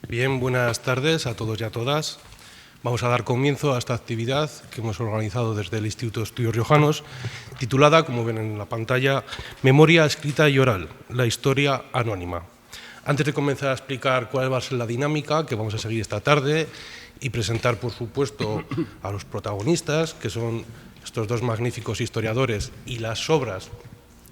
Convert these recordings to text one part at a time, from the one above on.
Bien, buenas tardes a todos y a todas. Vamos a dar comienzo a esta actividad que hemos organizado desde el Instituto de Estudios Riojanos, titulada, como ven en la pantalla, Memoria escrita y oral, la historia anónima. Antes de comenzar a explicar cuál va a ser la dinámica que vamos a seguir esta tarde y presentar, por supuesto, a los protagonistas, que son estos dos magníficos historiadores y las obras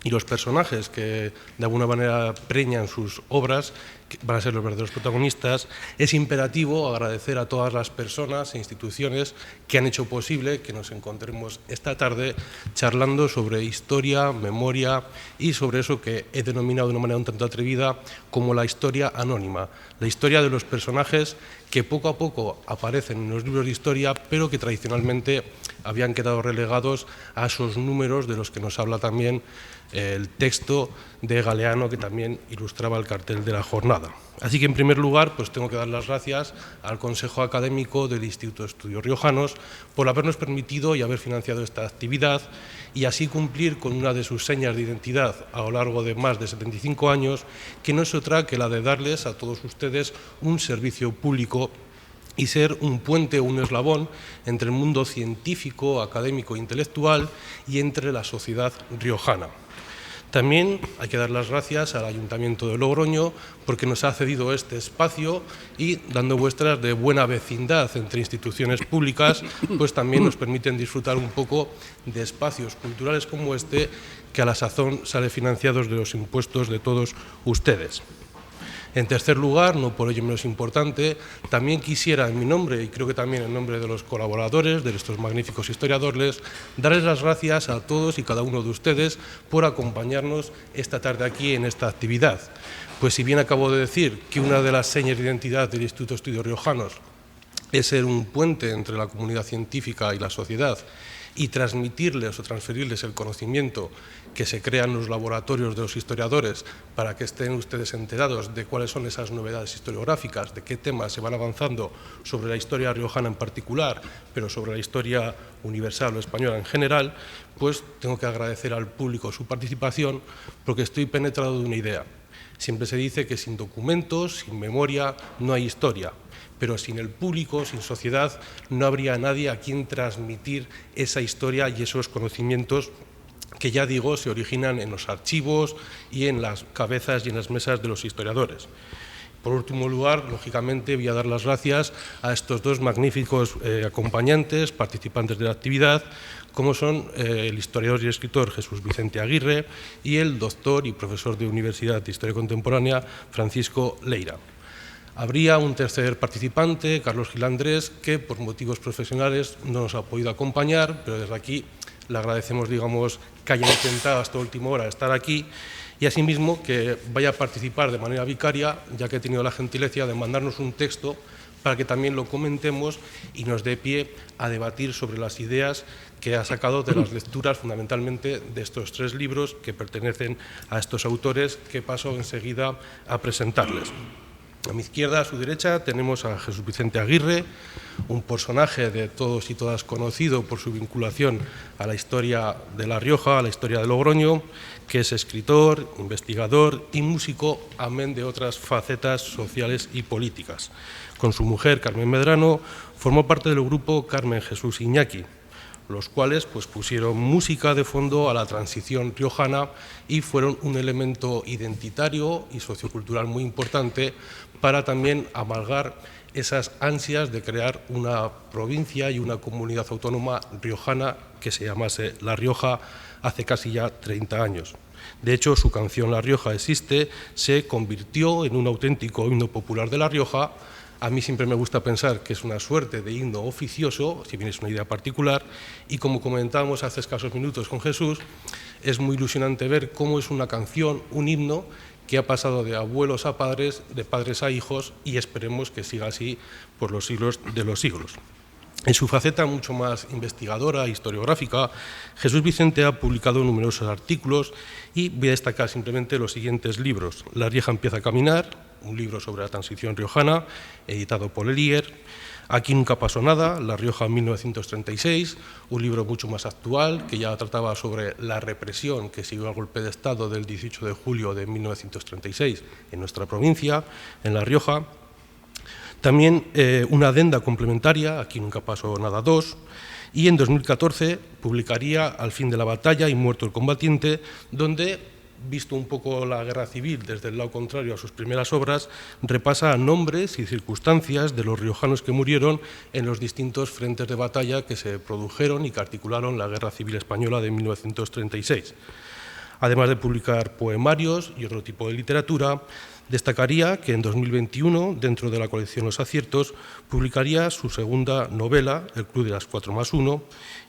y los personajes que de alguna manera preñan sus obras, que van a ser los verdaderos protagonistas, es imperativo agradecer a todas las personas e instituciones que han hecho posible que nos encontremos esta tarde charlando sobre historia, memoria y sobre eso que he denominado de una manera un tanto atrevida como la historia anónima, la historia de los personajes que poco a poco aparecen en los libros de historia, pero que tradicionalmente habían quedado relegados a esos números de los que nos habla también el texto de Galeano, que también ilustraba el cartel de la jornada. Así que, en primer lugar, pues tengo que dar las gracias al Consejo Académico del Instituto de Estudios Riojanos por habernos permitido y haber financiado esta actividad y así cumplir con una de sus señas de identidad a lo largo de más de 75 años, que no es otra que la de darles a todos ustedes un servicio público y ser un puente o un eslabón entre el mundo científico, académico e intelectual y entre la sociedad riojana. También hay que dar las gracias al Ayuntamiento de Logroño porque nos ha cedido este espacio y, dando muestras de buena vecindad entre instituciones públicas, pues también nos permiten disfrutar un poco de espacios culturales como este, que a la sazón sale financiados de los impuestos de todos ustedes. En tercer lugar, no por ello menos importante, también quisiera, en mi nombre y creo que también en nombre de los colaboradores, de estos magníficos historiadores, darles las gracias a todos y cada uno de ustedes por acompañarnos esta tarde aquí en esta actividad. Pues si bien acabo de decir que una de las señas de identidad del Instituto de Estudios Riojanos es ser un puente entre la comunidad científica y la sociedad y transmitirles o transferirles el conocimiento que se crea en los laboratorios de los historiadores para que estén ustedes enterados de cuáles son esas novedades historiográficas, de qué temas se van avanzando sobre la historia riojana en particular, pero sobre la historia universal o española en general, pues tengo que agradecer al público su participación porque estoy penetrado de una idea. Siempre se dice que sin documentos, sin memoria, no hay historia. Pero sin el público, sin sociedad, no habría nadie a quien transmitir esa historia y esos conocimientos que, ya digo, se originan en los archivos y en las cabezas y en las mesas de los historiadores. Por último lugar, lógicamente, voy a dar las gracias a estos dos magníficos acompañantes, participantes de la actividad, como son el historiador y escritor Jesús Vicente Aguirre y el doctor y profesor de Universidad de Historia Contemporánea Francisco Leira. Habría un tercer participante, Carlos Gil Andrés, que por motivos profesionales no nos ha podido acompañar, pero desde aquí le agradecemos, digamos, que haya intentado hasta última hora estar aquí y asimismo que vaya a participar de manera vicaria, ya que ha tenido la gentileza de mandarnos un texto para que también lo comentemos y nos dé pie a debatir sobre las ideas que ha sacado de las lecturas fundamentalmente de estos tres libros que pertenecen a estos autores, que paso enseguida a presentarles. A mi izquierda, a su derecha, tenemos a Jesús Vicente Aguirre, un personaje de todos y todas conocido por su vinculación a la historia de La Rioja, a la historia de Logroño, que es escritor, investigador y músico, amén de otras facetas sociales y políticas. Con su mujer, Carmen Medrano, formó parte del grupo Carmen Jesús Iñaki, los cuales pues, pusieron música de fondo a la transición riojana y fueron un elemento identitario y sociocultural muy importante para también amalgar esas ansias de crear una provincia y una comunidad autónoma riojana que se llamase La Rioja hace casi ya 30 años. De hecho, su canción La Rioja existe se convirtió en un auténtico himno popular de La Rioja. A mí siempre me gusta pensar que es una suerte de himno oficioso, si bien es una idea particular, y como comentábamos hace escasos minutos con Jesús, es muy ilusionante ver cómo es una canción, un himno, que ha pasado de abuelos a padres, de padres a hijos, y esperemos que siga así por los siglos de los siglos. En su faceta mucho más investigadora, historiográfica, Jesús Vicente ha publicado numerosos artículos y voy a destacar simplemente los siguientes libros. La Rioja empieza a caminar, un libro sobre la transición riojana, editado por Elier. Aquí nunca pasó nada, La Rioja en 1936, un libro mucho más actual que ya trataba sobre la represión que siguió al golpe de Estado del 18 de julio de 1936 en nuestra provincia, en La Rioja. También una adenda complementaria, Aquí nunca pasó nada 2, y en 2014 publicaría Al fin de la batalla y muerto el combatiente, donde, visto un poco la guerra civil desde el lado contrario a sus primeras obras, repasa nombres y circunstancias de los riojanos que murieron en los distintos frentes de batalla que se produjeron y que articularon la Guerra Civil Española de 1936. Además de publicar poemarios y otro tipo de literatura, destacaría que en 2021, dentro de la colección Los Aciertos, publicaría su segunda novela, El Club de las 4+1,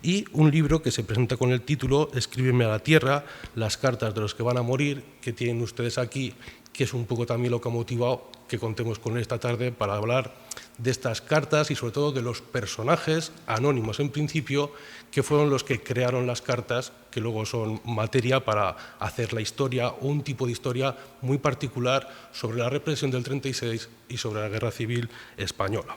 y un libro que se presenta con el título Escríbeme a la tierra, las cartas de los que van a morir, que tienen ustedes aquí, que es un poco también lo que ha motivado que contemos con él esta tarde para hablar de estas cartas y sobre todo de los personajes anónimos en principio que fueron los que crearon las cartas que luego son materia para hacer la historia o un tipo de historia muy particular sobre la represión del 36 y sobre la Guerra Civil Española.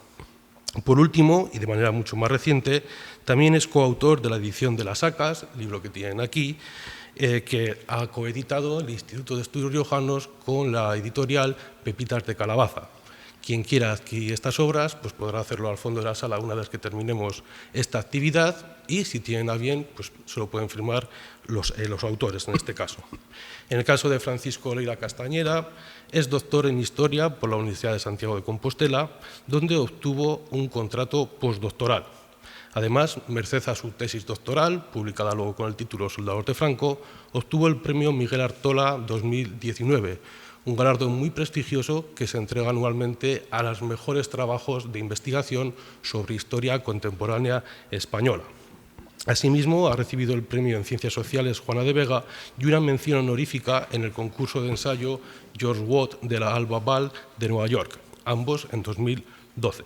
Por último, y de manera mucho más reciente, también es coautor de la edición de Las Acas, libro que tienen aquí, que ha coeditado el Instituto de Estudios Riojanos con la editorial Pepitas de Calabaza. Quien quiera adquirir estas obras pues podrá hacerlo al fondo de la sala una vez que terminemos esta actividad y, si tienen a bien, pues se lo pueden firmar los autores en este caso. En el caso de Francisco Leira Castañera, es doctor en Historia por la Universidad de Santiago de Compostela, donde obtuvo un contrato postdoctoral. Además, merced a su tesis doctoral, publicada luego con el título Soldador de Franco, obtuvo el premio Miguel Artola 2019, un galardón muy prestigioso que se entrega anualmente a los mejores trabajos de investigación sobre historia contemporánea española. Asimismo, ha recibido el premio en Ciencias Sociales Juana de Vega y una mención honorífica en el concurso de ensayo George Watt de la Alba Ball de Nueva York, ambos en 2012.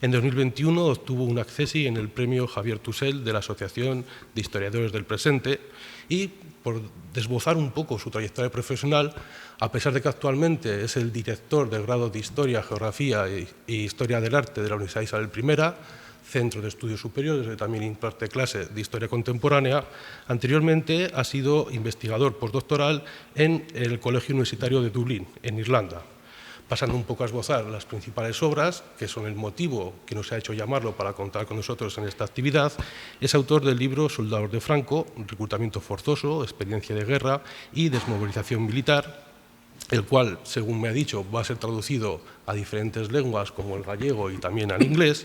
En 2021 obtuvo un accesi en el premio Javier Tussell de la Asociación de Historiadores del Presente y, por desbozar un poco su trayectoria profesional, a pesar de que actualmente es el director del grado de Historia, Geografía e Historia del Arte de la Universidad Isabel I, Centro de Estudios Superiores, que también imparte clase de Historia Contemporánea, anteriormente ha sido investigador postdoctoral en el Colegio Universitario de Dublín, en Irlanda. Pasando un poco a esbozar las principales obras, que son el motivo que nos ha hecho llamarlo para contar con nosotros en esta actividad, es autor del libro Soldador de Franco, Reclutamiento forzoso, experiencia de guerra y desmovilización militar, el cual, según me ha dicho, va a ser traducido a diferentes lenguas como el gallego y también al inglés.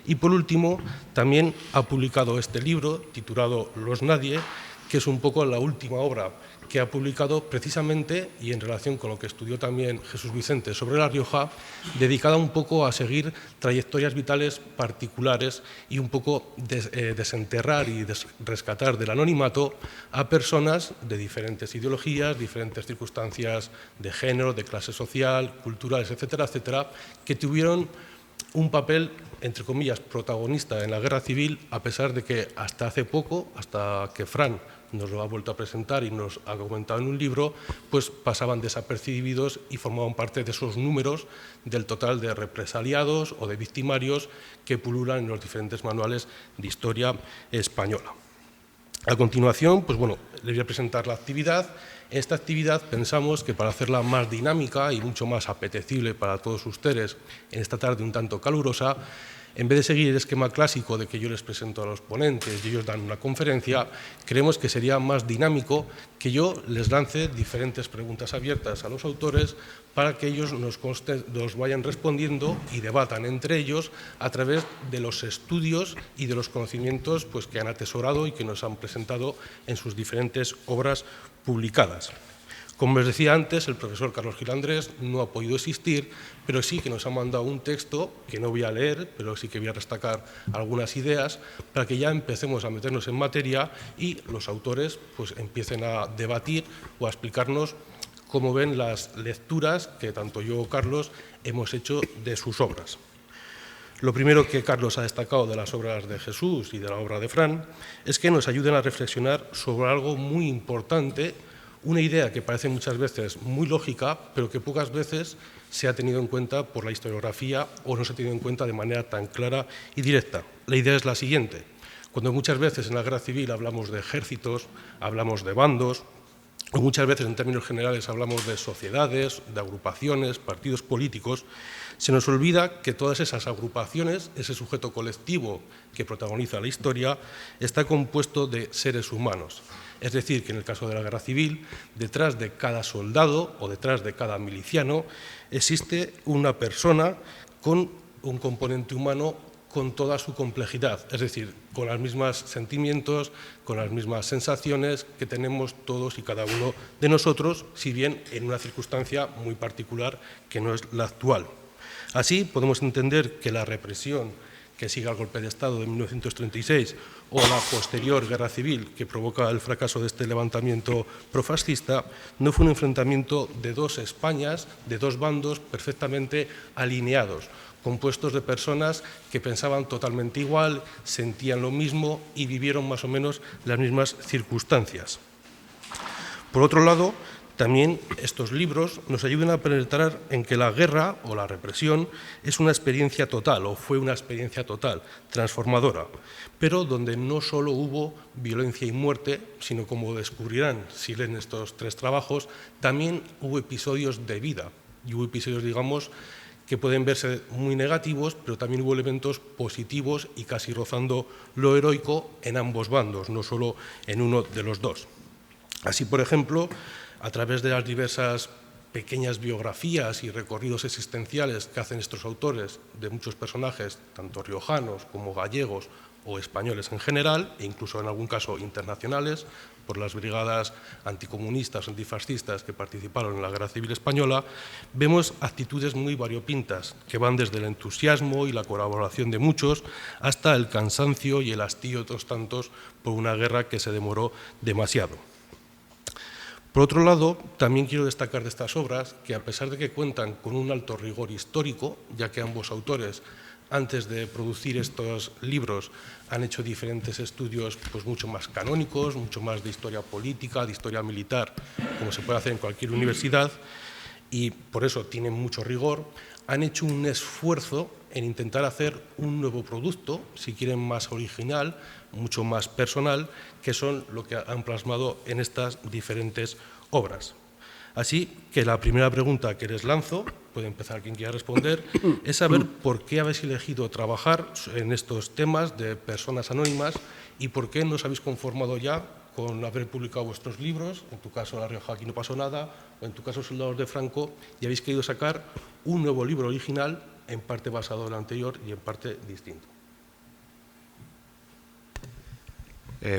Y por último, también ha publicado este libro titulado Los Nadie, que es un poco la última obra que ha publicado precisamente, y en relación con lo que estudió también Jesús Vicente sobre La Rioja, dedicada un poco a seguir trayectorias vitales particulares y un poco desenterrar y rescatar del anonimato a personas de diferentes ideologías, diferentes circunstancias de género, de clase social, culturales, etcétera, etcétera, que tuvieron un papel, entre comillas, protagonista en la Guerra Civil, a pesar de que hasta hace poco, hasta que Fran nos lo ha vuelto a presentar y nos ha comentado en un libro, pues pasaban desapercibidos y formaban parte de esos números del total de represaliados o de victimarios que pululan en los diferentes manuales de historia española. A continuación, pues bueno, les voy a presentar la actividad. Esta actividad pensamos que para hacerla más dinámica y mucho más apetecible para todos ustedes en esta tarde un tanto calurosa, en vez de seguir el esquema clásico de que yo les presento a los ponentes y ellos dan una conferencia, creemos que sería más dinámico que yo les lance diferentes preguntas abiertas a los autores para que ellos nos vayan respondiendo y debatan entre ellos a través de los estudios y de los conocimientos pues, que han atesorado y que nos han presentado en sus diferentes obras publicadas. Como les decía antes, el profesor Carlos Gil Andrés no ha podido asistir, pero sí que nos ha mandado un texto que no voy a leer, pero sí que voy a destacar algunas ideas para que ya empecemos a meternos en materia y los autores pues, empiecen a debatir o a explicarnos cómo ven las lecturas que tanto yo o Carlos hemos hecho de sus obras. Lo primero que Carlos ha destacado de las obras de Jesús y de la obra de Fran es que nos ayuden a reflexionar sobre algo muy importante, una idea que parece muchas veces muy lógica, pero que pocas veces se ha tenido en cuenta por la historiografía o no se ha tenido en cuenta de manera tan clara y directa. La idea es la siguiente. Cuando muchas veces en la guerra civil hablamos de ejércitos, hablamos de bandos muchas veces en términos generales hablamos de sociedades, de agrupaciones, partidos políticos, se nos olvida que todas esas agrupaciones, ese sujeto colectivo que protagoniza la historia, está compuesto de seres humanos. Es decir, que en el caso de la guerra civil, detrás de cada soldado o detrás de cada miliciano existe una persona con un componente humano con toda su complejidad, es decir, con los mismos sentimientos, con las mismas sensaciones que tenemos todos y cada uno de nosotros, si bien en una circunstancia muy particular que no es la actual. Así podemos entender que la represión que sigue al golpe de Estado de 1936 o la posterior guerra civil que provoca el fracaso de este levantamiento profascista no fue un enfrentamiento de dos Españas, de dos bandos perfectamente alineados, compuestos de personas que pensaban totalmente igual, sentían lo mismo y vivieron más o menos las mismas circunstancias. Por otro lado, también estos libros nos ayudan a penetrar en que la guerra o la represión es una experiencia total, o fue una experiencia total, transformadora, pero donde no solo hubo violencia y muerte, sino, como descubrirán si leen estos tres trabajos, también hubo episodios de vida, y hubo episodios, digamos, que pueden verse muy negativos, pero también hubo elementos positivos y casi rozando lo heroico en ambos bandos, no solo en uno de los dos. Así, por ejemplo, a través de las diversas pequeñas biografías y recorridos existenciales que hacen estos autores de muchos personajes, tanto riojanos como gallegos o españoles en general, e incluso en algún caso internacionales, por las brigadas anticomunistas, antifascistas que participaron en la Guerra Civil Española, vemos actitudes muy variopintas que van desde el entusiasmo y la colaboración de muchos hasta el cansancio y el hastío de otros tantos por una guerra que se demoró demasiado. Por otro lado, también quiero destacar de estas obras que, a pesar de que cuentan con un alto rigor histórico, ya que ambos autores, antes de producir estos libros, han hecho diferentes estudios pues, mucho más canónicos, mucho más de historia política, de historia militar, como se puede hacer en cualquier universidad, y por eso tienen mucho rigor, han hecho un esfuerzo en intentar hacer un nuevo producto, si quieren más original, mucho más personal, que son lo que han plasmado en estas diferentes obras. Así que la primera pregunta que les lanzo, puede empezar quien quiera responder, es saber por qué habéis elegido trabajar en estos temas de personas anónimas y por qué no os habéis conformado ya con haber publicado vuestros libros, en tu caso La Rioja, aquí no pasó nada, o en tu caso Soldados de Franco, y habéis querido sacar un nuevo libro original, en parte basado en el anterior y en parte distinto.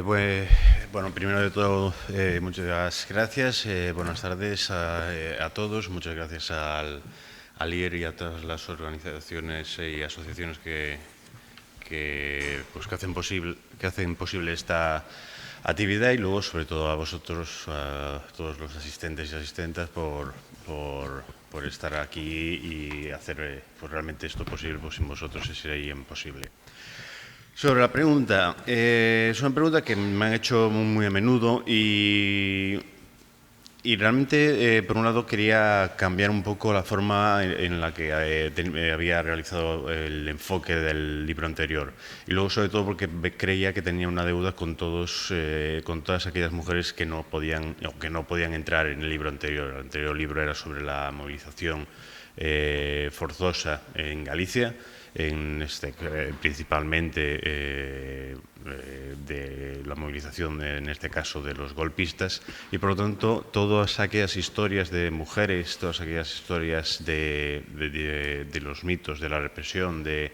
Bueno, primero de todo, muchas gracias. Buenas tardes a todos. Muchas gracias al IER y a todas las organizaciones y asociaciones que hacen posible esta actividad, y luego, sobre todo, a vosotros, a todos los asistentes y asistentas, por estar aquí y hacer pues, realmente esto posible, pues sin vosotros sería imposible. Sobre la pregunta, es una pregunta que me han hecho muy a menudo y realmente, por un lado, quería cambiar un poco la forma en la que había realizado el enfoque del libro anterior. Y luego, sobre todo, porque creía que tenía una deuda con todas aquellas mujeres que no podían entrar en el libro anterior. El anterior libro era sobre la movilización forzosa en Galicia, principalmente de la movilización, en este caso, de los golpistas, y por lo tanto todas aquellas historias de mujeres, todas aquellas historias de los mitos, de la represión, que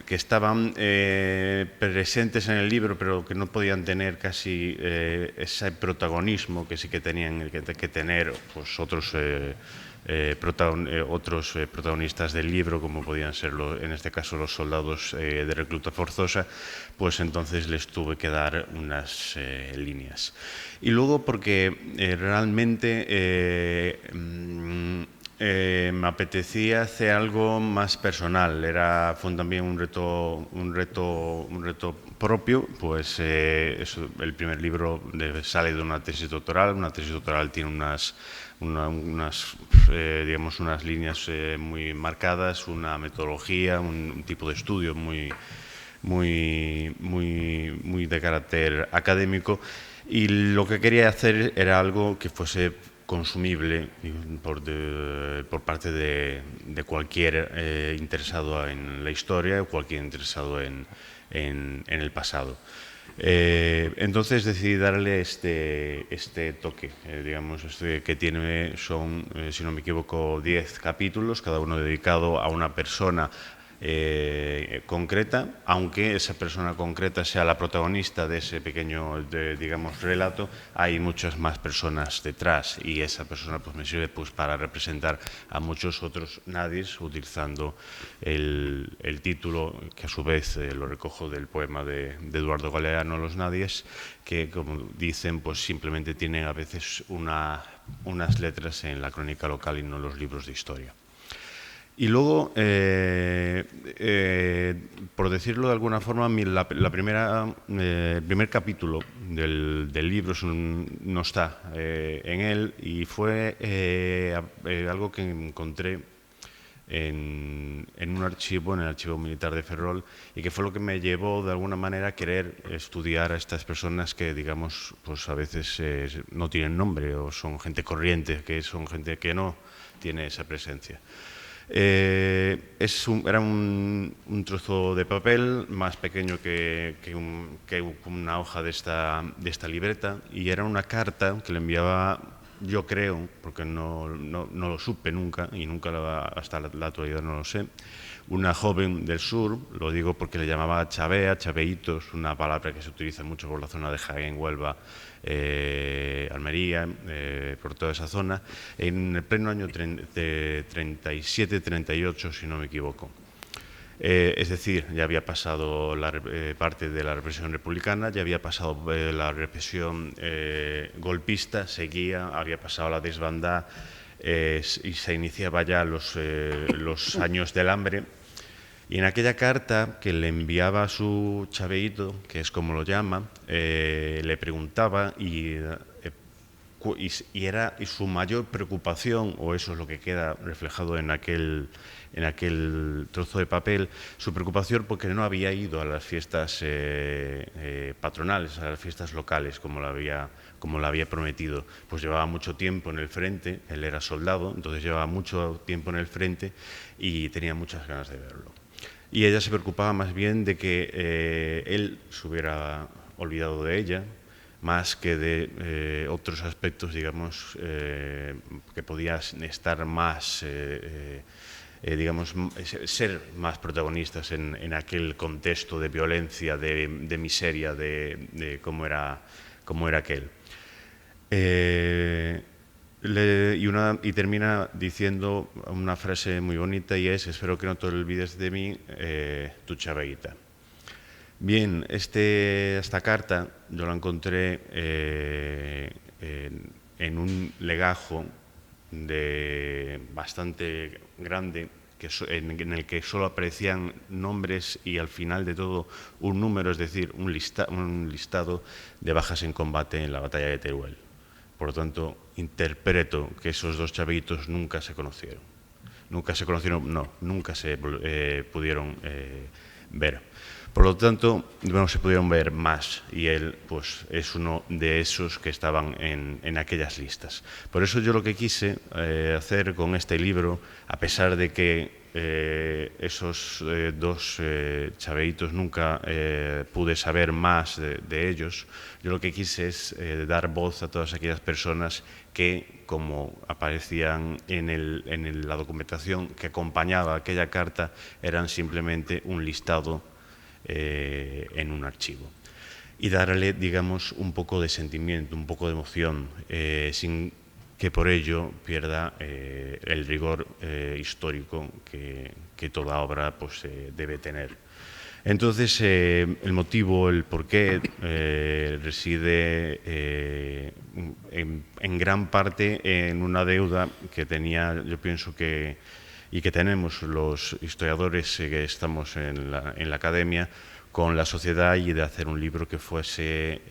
estaban presentes en el libro, pero que no podían tener casi ese protagonismo que sí que tenían que tener pues, otros protagonistas del libro, como podían ser en este caso los soldados de recluta forzosa, pues entonces les tuve que dar unas líneas. Y luego porque realmente me apetecía hacer algo más personal. Fue también un reto propio, pues el primer libro sale de una tesis doctoral. Una tesis doctoral tiene unas líneas muy marcadas, una metodología, un tipo de estudio muy de carácter académico. Y lo que quería hacer era algo que fuese consumible por parte de cualquier interesado en la historia o cualquier interesado en el pasado. Entonces decidí darle este toque, digamos, que tiene, son, si no me equivoco, 10 capítulos, cada uno dedicado a una persona concreta, aunque esa persona concreta sea la protagonista de ese pequeño, digamos, relato, hay muchas más personas detrás y esa persona pues me sirve pues para representar a muchos otros nadies, utilizando el título, que a su vez lo recojo del poema de Eduardo Galeano, Los nadies, que, como dicen, pues simplemente tienen a veces unas letras en la crónica local y no los libros de historia. Y luego, por decirlo de alguna forma, el primer capítulo del libro no está en él, y fue algo que encontré en un archivo, en el Archivo Militar de Ferrol, y que fue lo que me llevó de alguna manera a querer estudiar a estas personas que, digamos, pues a veces no tienen nombre o son gente corriente, que son gente que no tiene esa presencia. Era un trozo de papel más pequeño que una hoja de esta libreta, y era una carta que le enviaba, yo creo, porque no lo supe nunca y nunca hasta la actualidad no lo sé, una joven del sur, lo digo porque le llamaba chavea, chaveitos, una palabra que se utiliza mucho por la zona de Jaén, Huelva, Almería, por toda esa zona, en el pleno año 37-38, si no me equivoco. Es decir, ya había pasado parte de la represión republicana, ya había pasado la represión golpista, seguía, había pasado la desbandada y se iniciaba ya los años del hambre. Y en aquella carta que le enviaba a su chaveíto, que es como lo llama, le preguntaba y su mayor preocupación, o eso es lo que queda reflejado en aquel trozo de papel, su preocupación porque no había ido a las fiestas patronales, a las fiestas locales, como lo había prometido. Pues llevaba mucho tiempo en el frente, él era soldado, entonces llevaba mucho tiempo en el frente y tenía muchas ganas de verlo. Y ella se preocupaba más bien de que él se hubiera olvidado de ella, más que de otros aspectos, digamos, que podían estar más, digamos, ser más protagonistas en aquel contexto de violencia, de miseria, de cómo era aquel. Y termina diciendo una frase muy bonita, y es: espero que no te olvides de mí, tu chaveíta. Bien, esta carta yo la encontré en un legajo bastante grande, en el que solo aparecían nombres y al final de todo un número, es decir, un listado de bajas en combate en la batalla de Teruel. Por lo tanto, interpreto que esos dos chavitos nunca se conocieron. Nunca se pudieron ver. Por lo tanto, no se pudieron ver más, y él pues es uno de esos que estaban en aquellas listas. Por eso yo lo que quise hacer con este libro, a pesar de que esos dos chaveitos nunca pude saber más de ellos, yo lo que quise es dar voz a todas aquellas personas que, como aparecían en la documentación que acompañaba aquella carta, eran simplemente un listado en un archivo, y darle, digamos, un poco de sentimiento, un poco de emoción, sin que por ello pierda el rigor histórico que toda obra pues, debe tener. Entonces, el motivo, el porqué, reside en gran parte en una deuda que tenía, yo pienso y que tenemos los historiadores que estamos en la academia, con la sociedad, y de hacer un libro que fuese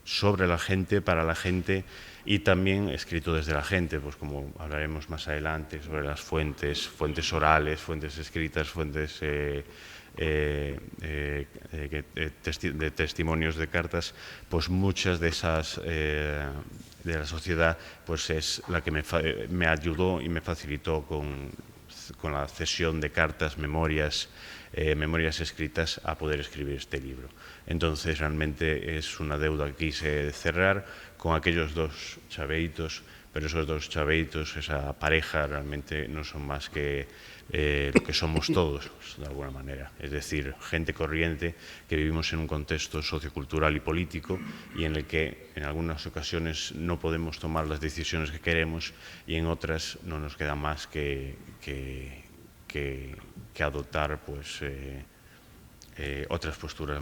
sobre la gente, para la gente, y también escrito desde la gente, pues como hablaremos más adelante sobre las fuentes orales, fuentes escritas, fuentes de testimonios de cartas, pues muchas de esas de la sociedad pues es la que me ayudó y me facilitó con la cesión de cartas, memorias escritas a poder escribir este libro. Entonces realmente es una deuda que quise cerrar con aquellos dos chaveitos, pero esos dos chaveitos, esa pareja realmente no son más que lo que somos todos, de alguna manera. Es decir, gente corriente que vivimos en un contexto sociocultural y político y en el que en algunas ocasiones no podemos tomar las decisiones que queremos y en otras no nos queda más que adoptar pues, otras posturas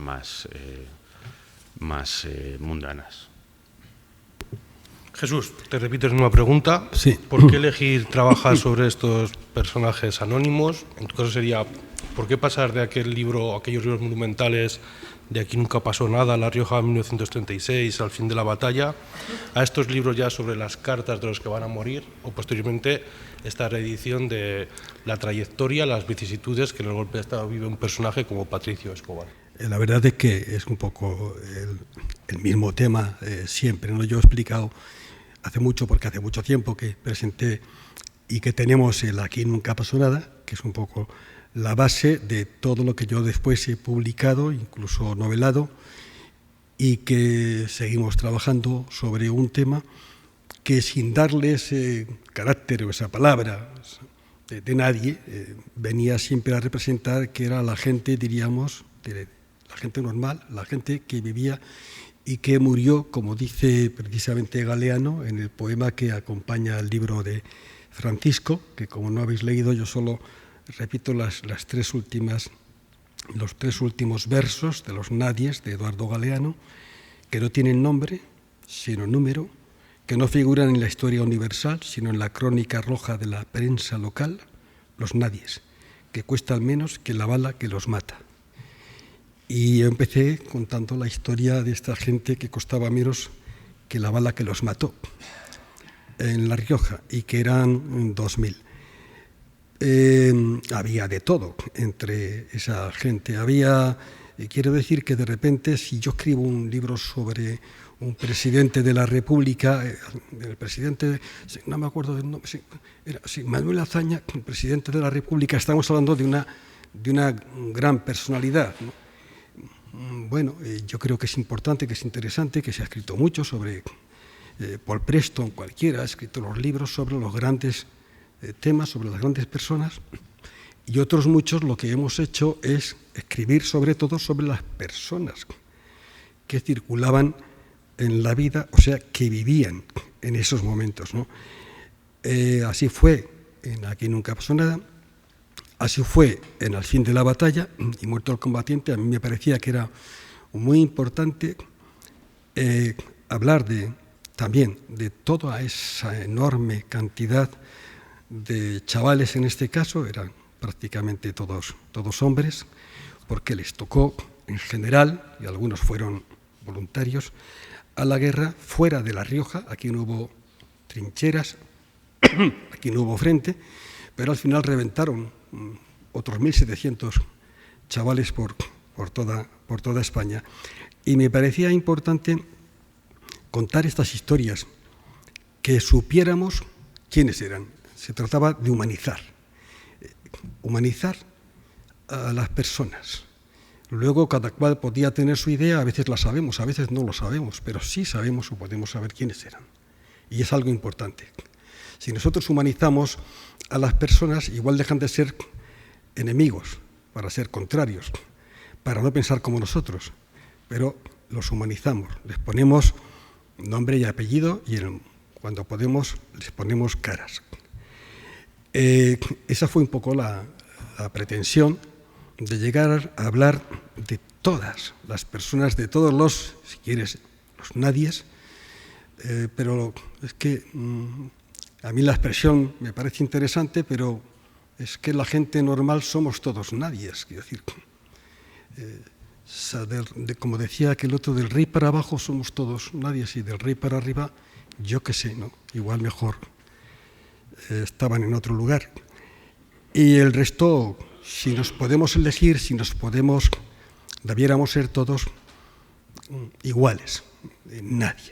más mundanas. Jesús, te repito una pregunta. Sí. ¿Por qué elegir trabajar sobre estos personajes anónimos? En tu caso sería, ¿por qué pasar de aquel libro, aquellos libros monumentales, de Aquí nunca pasó nada, La Rioja 1936, Al fin de la batalla, a estos libros ya sobre las cartas de los que van a morir, o posteriormente esta reedición de la trayectoria, las vicisitudes que en el golpe de Estado vive un personaje como Patricio Escobar? La verdad es que es un poco el mismo tema siempre, ¿no? Yo he explicado hace mucho, porque hace mucho tiempo que presenté y que tenemos el Aquí nunca pasó nada, que es un poco la base de todo lo que yo después he publicado, incluso novelado, y que seguimos trabajando sobre un tema que, sin darle ese carácter o esa palabra de nadie, venía siempre a representar que era la gente, diríamos, la gente normal, la gente que vivía y que murió, como dice precisamente Galeano en el poema que acompaña al libro de Francisco, que como no habéis leído, yo solo repito los tres últimos versos de Los Nadies de Eduardo Galeano, que no tienen nombre, sino número, que no figuran en la historia universal, sino en la crónica roja de la prensa local, Los Nadies, que cuesta al menos que la bala que los mata. Y yo empecé contando la historia de esta gente que costaba menos que la bala que los mató en La Rioja, y que eran 2000. Había de todo entre esa gente. Quiero decir que de repente, si yo escribo un libro sobre un presidente de la República, el presidente, no me acuerdo del nombre, Manuel Azaña, el presidente de la República, estamos hablando de una gran personalidad, ¿no? Bueno, yo creo que es importante, que es interesante, que se ha escrito mucho sobre Paul Preston, cualquiera, ha escrito los libros sobre los grandes temas, sobre las grandes personas, y otros muchos lo que hemos hecho es escribir sobre todo sobre las personas que circulaban en la vida, o sea, que vivían en esos momentos, ¿no? Así fue en Aquí nunca pasó nada. Así fue en Al fin de la batalla y Muerto el combatiente. A mí me parecía que era muy importante hablar también de toda esa enorme cantidad de chavales, en este caso, eran prácticamente todos hombres, porque les tocó en general, y algunos fueron voluntarios, a la guerra fuera de La Rioja. Aquí no hubo trincheras, aquí no hubo frente, pero al final reventaron otros 1.700 chavales por toda España. Y me parecía importante contar estas historias, que supiéramos quiénes eran. Se trataba de humanizar a las personas. Luego cada cual podía tener su idea, a veces la sabemos, a veces no lo sabemos, pero sí sabemos o podemos saber quiénes eran. Y es algo importante. Si nosotros humanizamos a las personas, igual dejan de ser enemigos, para ser contrarios, para no pensar como nosotros, pero los humanizamos, les ponemos nombre y apellido y cuando podemos les ponemos caras. Esa fue un poco la pretensión de llegar a hablar de todas las personas, de todos los, si quieres, los nadies, pero es que a mí la expresión me parece interesante, pero es que la gente normal somos todos nadies. Quiero decir, como decía aquel otro, del rey para abajo somos todos nadies y del rey para arriba, yo qué sé, ¿no? Igual mejor estaban en otro lugar. Y el resto si nos podemos elegir, debiéramos ser todos iguales, nadie.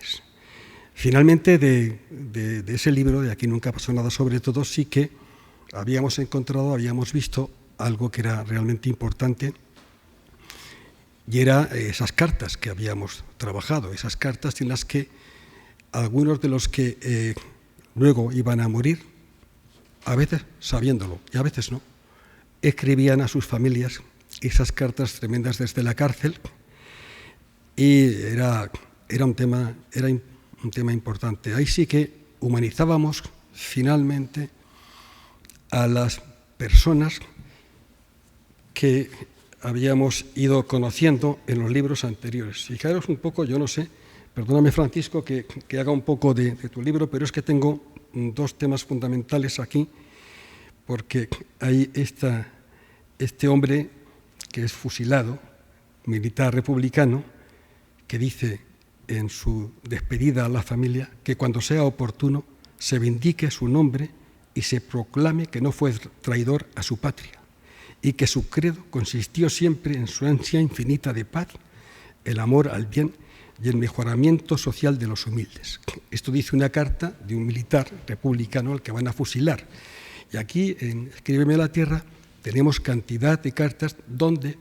Finalmente, de ese libro, de Aquí nunca pasó nada sobre todo, sí que habíamos visto algo que era realmente importante, y era esas cartas que habíamos trabajado, esas cartas en las que algunos de los que luego iban a morir, a veces sabiéndolo y a veces no, escribían a sus familias esas cartas tremendas desde la cárcel, y era un tema importante. Ahí sí que humanizábamos finalmente a las personas que habíamos ido conociendo en los libros anteriores. Fijaros un poco, yo no sé, perdóname Francisco que haga un poco de tu libro, pero es que tengo dos temas fundamentales aquí, porque hay este hombre que es fusilado, militar republicano, que dice en su despedida a la familia que cuando sea oportuno se vindique su nombre y se proclame que no fue traidor a su patria, y que su credo consistió siempre en su ansia infinita de paz, el amor al bien y el mejoramiento social de los humildes. Esto dice una carta de un militar republicano al que van a fusilar. Y aquí, en Escríbeme la Tierra, tenemos cantidad de cartas donde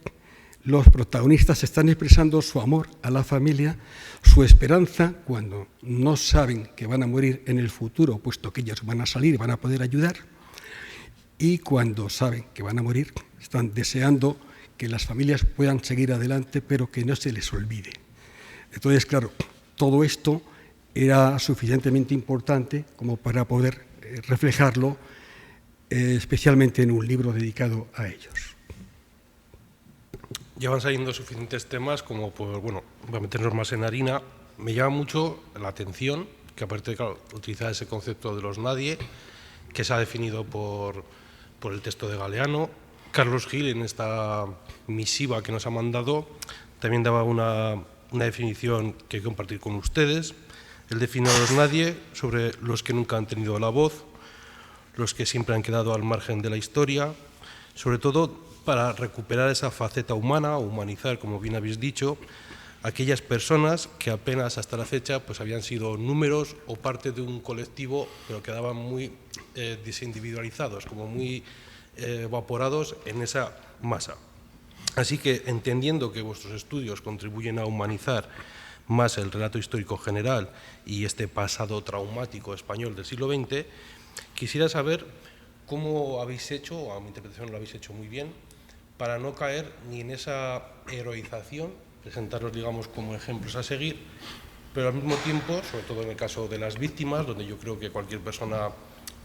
los protagonistas están expresando su amor a la familia, su esperanza cuando no saben que van a morir en el futuro, puesto que ellos van a salir y van a poder ayudar, y cuando saben que van a morir, están deseando que las familias puedan seguir adelante, pero que no se les olvide. Entonces, claro, todo esto era suficientemente importante como para poder reflejarlo, especialmente en un libro dedicado a ellos. Ya van saliendo suficientes temas como, pues, bueno, para meternos más en harina. Me llama mucho la atención que, aparte de, claro, utilizar ese concepto de los nadie, que se ha definido por el texto de Galeano. Carlos Gil, en esta misiva que nos ha mandado, también daba una definición que hay que compartir con ustedes. Él define a los nadie sobre los que nunca han tenido la voz, los que siempre han quedado al margen de la historia, sobre todo para recuperar esa faceta humana, o humanizar, como bien habéis dicho, aquellas personas que apenas hasta la fecha pues habían sido números o parte de un colectivo, pero quedaban muy desindividualizados, como muy evaporados en esa masa. Así que, entendiendo que vuestros estudios contribuyen a humanizar más el relato histórico general y este pasado traumático español del siglo XX, quisiera saber cómo habéis hecho, o a mi interpretación lo habéis hecho muy bien, para no caer ni en esa heroización, presentaros, digamos, como ejemplos a seguir, pero al mismo tiempo, sobre todo en el caso de las víctimas, donde yo creo que cualquier persona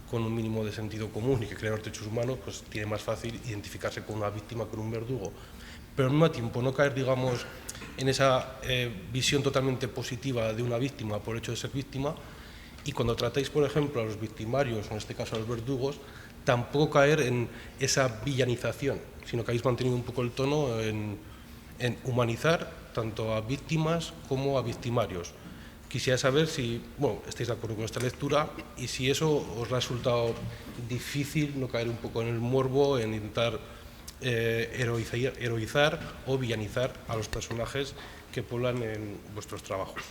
con un mínimo de sentido común y que cree en los derechos humanos, pues tiene más fácil identificarse con una víctima que con un verdugo. Pero al mismo tiempo no caer, digamos, en esa visión totalmente positiva de una víctima por el hecho de ser víctima, y cuando tratáis, por ejemplo, a los victimarios, en este caso a los verdugos, tampoco caer en esa villanización, sino que habéis mantenido un poco el tono en humanizar tanto a víctimas como a victimarios. Quisiera saber si, bueno, estáis de acuerdo con esta lectura y si eso os ha resultado difícil no caer un poco en el morbo, en intentar heroizar o villanizar a los personajes que poblan en vuestros trabajos.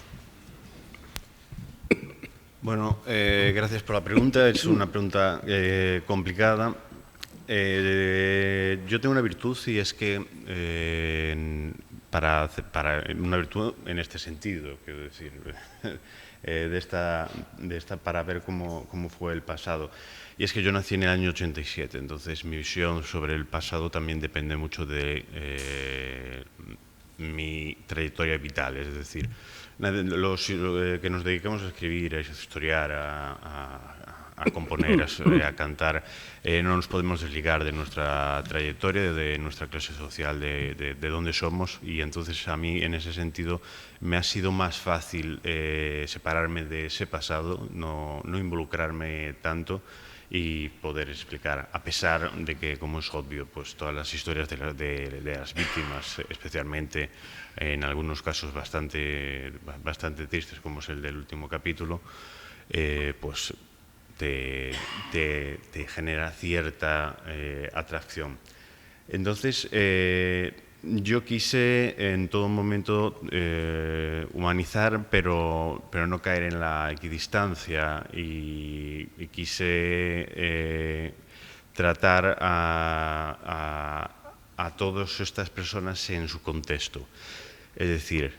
Bueno, gracias por la pregunta. Es una pregunta complicada. Yo tengo una virtud, y es que para una virtud en este sentido, quiero decir, para ver cómo fue el pasado. Y es que yo nací en el año 87, entonces mi visión sobre el pasado también depende mucho de mi trayectoria vital, es decir, los que nos dedicamos a escribir, a historiar, a componer, a cantar, no nos podemos desligar de nuestra trayectoria, de nuestra clase social, de dónde somos, y entonces a mí en ese sentido me ha sido más fácil separarme de ese pasado, no involucrarme tanto y poder explicar, a pesar de que, como es obvio, pues todas las historias de las víctimas, especialmente en algunos casos bastante tristes, como es el del último capítulo, pues te genera cierta atracción. Entonces, yo quise en todo momento humanizar, pero no caer en la equidistancia, y quise tratar a todas estas personas en su contexto. Es decir,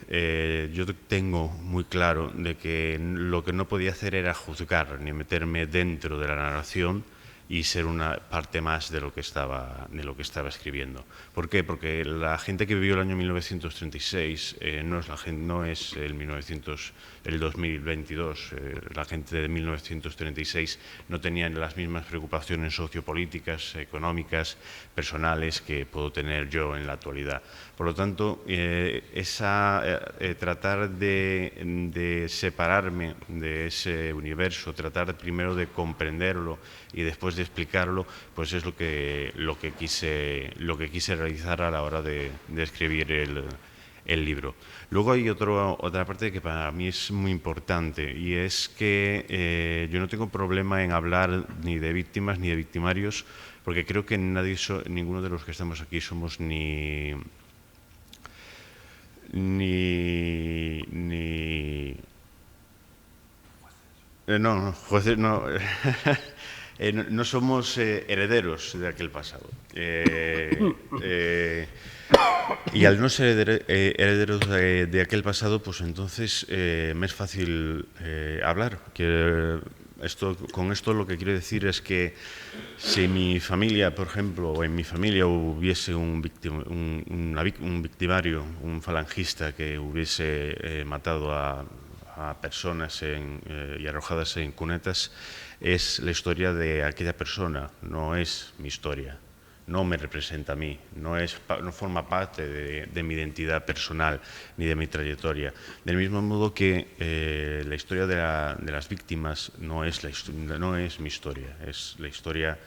yo tengo muy claro de que lo que no podía hacer era juzgar ni meterme dentro de la narración y ser una parte más de lo que estaba escribiendo. ¿Por qué? Porque la gente que vivió el año 1936 no es el 2022. La gente de 1936 no tenía las mismas preocupaciones sociopolíticas, económicas, personales que puedo tener yo en la actualidad. Por lo tanto, tratar de separarme de ese universo, tratar primero de comprenderlo y después de explicarlo, pues es lo que quise realizar a la hora de escribir el libro. Luego hay otra parte que para mí es muy importante, y es que yo no tengo problema en hablar ni de víctimas ni de victimarios, porque creo que ninguno de los que estamos aquí somos no, jueces, no. No somos herederos de aquel pasado. Y al no ser herederos de aquel pasado, pues entonces me es fácil hablar. Con esto lo que quiero decir es que si mi familia, por ejemplo, o en mi familia hubiese un victimario, un falangista que hubiese matado a personas y arrojadas en cunetas, es la historia de aquella persona, no es mi historia, no me representa a mí, no forma parte de mi identidad personal ni de mi trayectoria. Del mismo modo que la historia de las víctimas no es mi historia, es la historia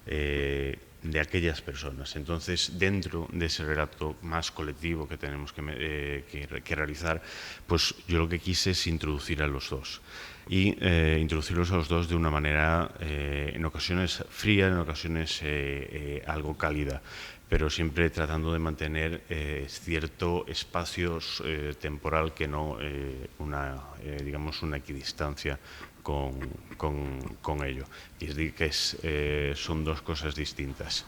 de aquellas personas. Entonces, dentro de ese relato más colectivo que tenemos que realizar, pues yo lo que quise es introducir a los dos. Y introducirlos a los dos de una manera, en ocasiones fría, en ocasiones algo cálida, pero siempre tratando de mantener cierto espacio temporal, que no digamos una equidistancia con ello. Y es decir, que son dos cosas distintas.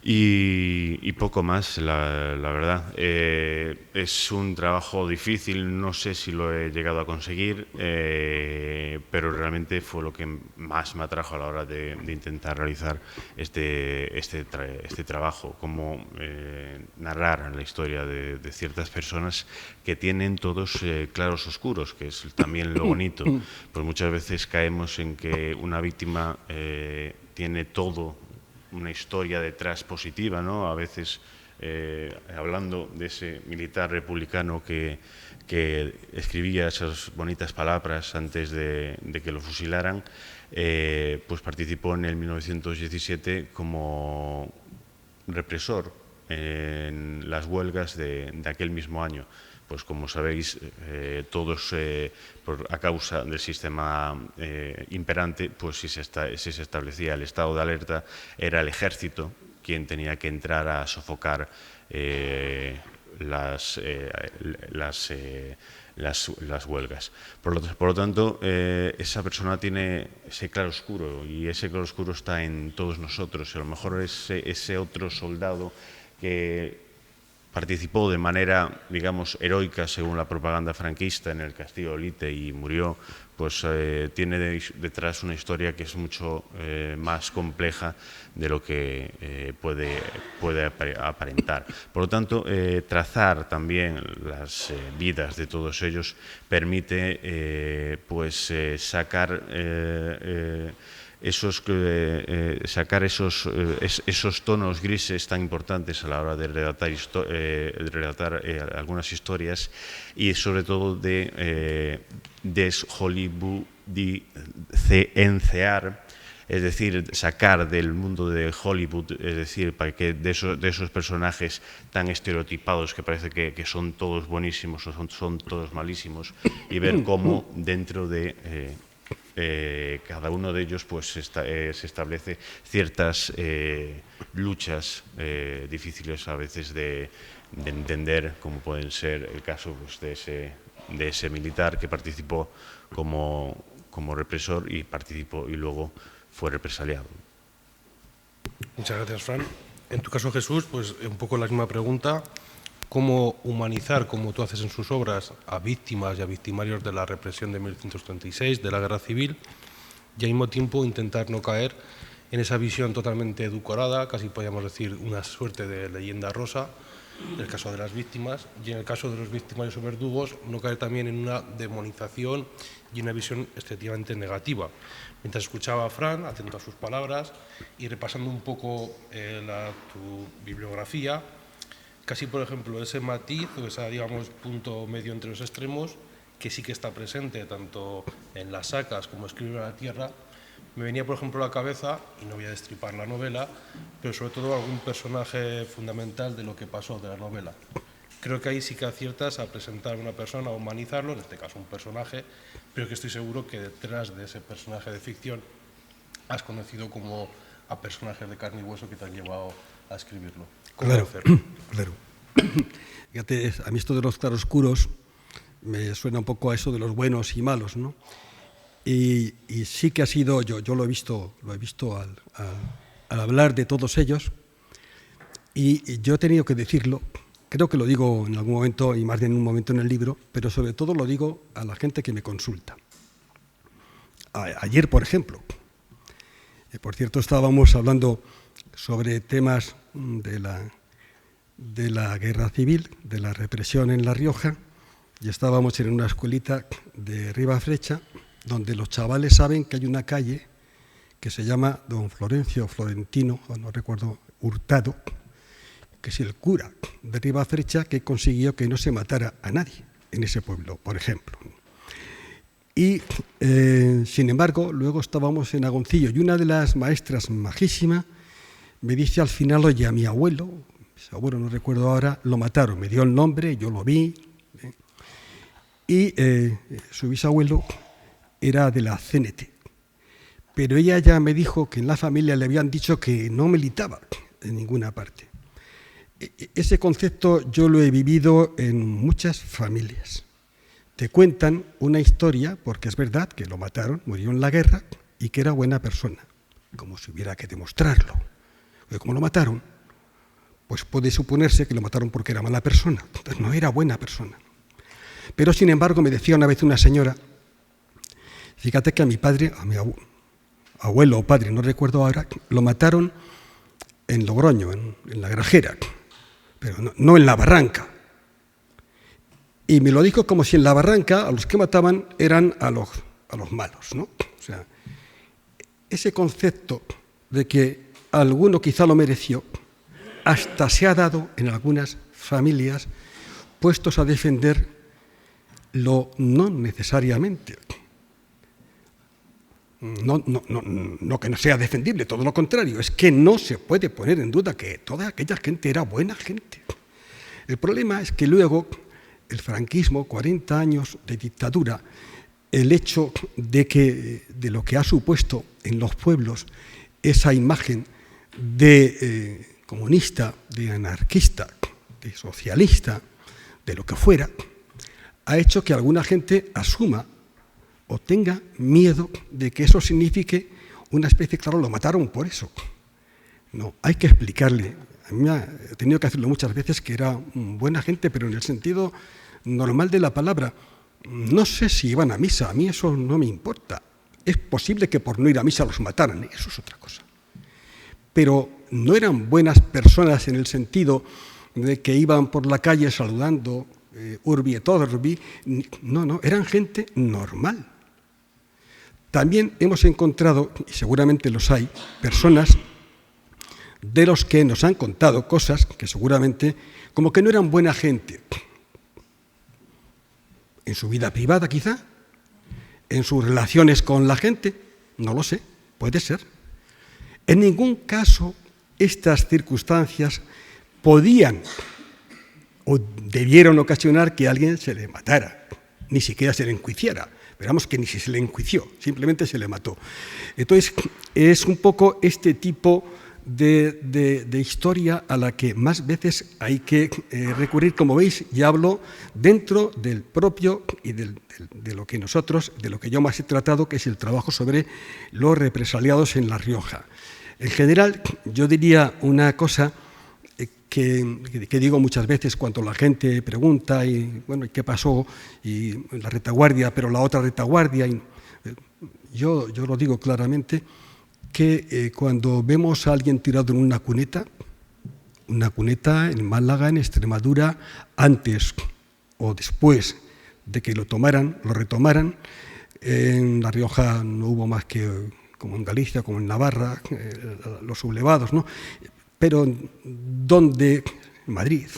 Y poco más, la verdad. Es un trabajo difícil, no sé si lo he llegado a conseguir, pero realmente fue lo que más me atrajo a la hora de intentar realizar este trabajo, como narrar la historia de ciertas personas que tienen todos claros oscuros, que es también lo bonito. Pues muchas veces caemos en que una víctima tiene una historia detrás positiva, ¿no? A veces, hablando de ese militar republicano que escribía esas bonitas palabras antes de que lo fusilaran, pues participó en el 1917 como represor en las huelgas de aquel mismo año. Pues como sabéis, todos a causa del sistema imperante, pues si se establecía el estado de alerta, era el ejército quien tenía que entrar a sofocar las huelgas. Por lo tanto, esa persona tiene ese claroscuro, y ese claroscuro está en todos nosotros. A lo mejor ese otro soldado que participó de manera, digamos, heroica, según la propaganda franquista, en el castillo de Olite y murió, pues tiene detrás una historia que es mucho más compleja de lo que puede aparentar. Por lo tanto, trazar también las vidas de todos ellos permite sacar esos tonos grises tan importantes a la hora de relatar algunas historias, y sobre todo de deshollywoodicensear, es decir, sacar del mundo de Hollywood, es decir, para que de esos personajes tan estereotipados que parece que son todos buenísimos o son todos malísimos, y ver cómo dentro de cada uno de ellos pues se establece ciertas luchas difíciles a veces de entender, como pueden ser el caso pues, de ese militar que participó como represor y luego fue represaliado. Muchas gracias, Fran. En tu caso, Jesús, pues un poco la misma pregunta. ¿Cómo humanizar, como tú haces en sus obras, a víctimas y a victimarios de la represión de 1936, de la Guerra Civil, y al mismo tiempo intentar no caer en esa visión totalmente edulcorada, casi podríamos decir una suerte de leyenda rosa, en el caso de las víctimas, y en el caso de los victimarios o verdugos, no caer también en una demonización y una visión estéticamente negativa? Mientras escuchaba a Fran, atento a sus palabras, y repasando un poco tu bibliografía, casi, por ejemplo, ese matiz o ese, digamos, punto medio entre los extremos, que sí que está presente tanto en las sacas como Escribir a la Tierra, me venía, por ejemplo, a la cabeza, y no voy a destripar la novela, pero sobre todo algún personaje fundamental de lo que pasó de la novela. Creo que ahí sí que aciertas a presentar a una persona, a humanizarlo, en este caso un personaje, pero que estoy seguro que detrás de ese personaje de ficción has conocido como a personajes de carne y hueso que te han llevado a escribirlo. ¿Cómo hacerlo? Claro. Fíjate, a mí esto de los claroscuros me suena un poco a eso de los buenos y malos, ¿no? Y sí que ha sido, yo lo he visto al hablar de todos ellos, y yo he tenido que decirlo, creo que lo digo en algún momento y más de en un momento en el libro, pero sobre todo lo digo a la gente que me consulta. Ayer, por ejemplo, por cierto, estábamos hablando sobre temas de la guerra civil, de la represión en La Rioja, y estábamos en una escuelita de Ribafrecha, donde los chavales saben que hay una calle que se llama Don Florencio Florentino, o no recuerdo, Hurtado, que es el cura de Ribafrecha que consiguió que no se matara a nadie en ese pueblo, por ejemplo. Y, sin embargo, luego estábamos en Agoncillo y una de las maestras majísima me dice al final, oye, a mi abuelo no recuerdo ahora, lo mataron, me dio el nombre, yo lo vi, y su bisabuelo era de la CNT. Pero ella ya me dijo que en la familia le habían dicho que no militaba en ninguna parte. Ese concepto yo lo he vivido en muchas familias. Te cuentan una historia, porque es verdad que lo mataron, murió en la guerra, y que era buena persona, como si hubiera que demostrarlo. Porque como lo mataron, pues puede suponerse que lo mataron porque era mala persona. Entonces no era buena persona. Pero, sin embargo, me decía una vez una señora, fíjate que a mi padre, a mi abuelo o padre, no recuerdo ahora, lo mataron en Logroño, en la Grajera, pero no en la Barranca. Y me lo dijo como si en la Barranca a los que mataban eran a los malos, ¿no? O sea, ese concepto de que alguno quizá lo mereció, hasta se ha dado en algunas familias puestos a defender lo no necesariamente. No que no sea defendible, todo lo contrario, es que no se puede poner en duda que toda aquella gente era buena gente. El problema es que luego el franquismo, 40 años de dictadura, el hecho de lo que ha supuesto en los pueblos esa imagen de comunista, de anarquista, de socialista, de lo que fuera, ha hecho que alguna gente asuma o tenga miedo de que eso signifique una especie, claro, lo mataron por eso. No, hay que explicarle. A mí he tenido que hacerlo muchas veces, que era buena gente, pero en el sentido normal de la palabra. No sé si iban a misa, a mí eso no me importa. Es posible que por no ir a misa los mataran, eso es otra cosa. Pero no eran buenas personas en el sentido de que iban por la calle saludando, urbi et orbi. No, eran gente normal. También hemos encontrado, y seguramente los hay, personas de los que nos han contado cosas que seguramente como que no eran buena gente. En su vida privada quizá, en sus relaciones con la gente, no lo sé, puede ser. En ningún caso estas circunstancias podían o debieron ocasionar que a alguien se le matara. ni siquiera se le enjuiciara. Veramos que ni se le enjuició, simplemente se le mató. Entonces, es un poco este tipo de historia a la que más veces hay que recurrir. Como veis, ya hablo dentro del propio y de lo que nosotros, de lo que yo más he tratado, que es el trabajo sobre los represaliados en La Rioja. En general, yo diría una cosa que digo muchas veces cuando la gente pregunta, y bueno, ¿qué pasó? Y la retaguardia, pero la otra retaguardia. Yo lo digo claramente, que cuando vemos a alguien tirado en una cuneta en Málaga, en Extremadura, antes o después de que lo retomaran, en La Rioja no hubo más que, como en Galicia, como en Navarra, los sublevados, ¿no? Pero donde, en Madrid,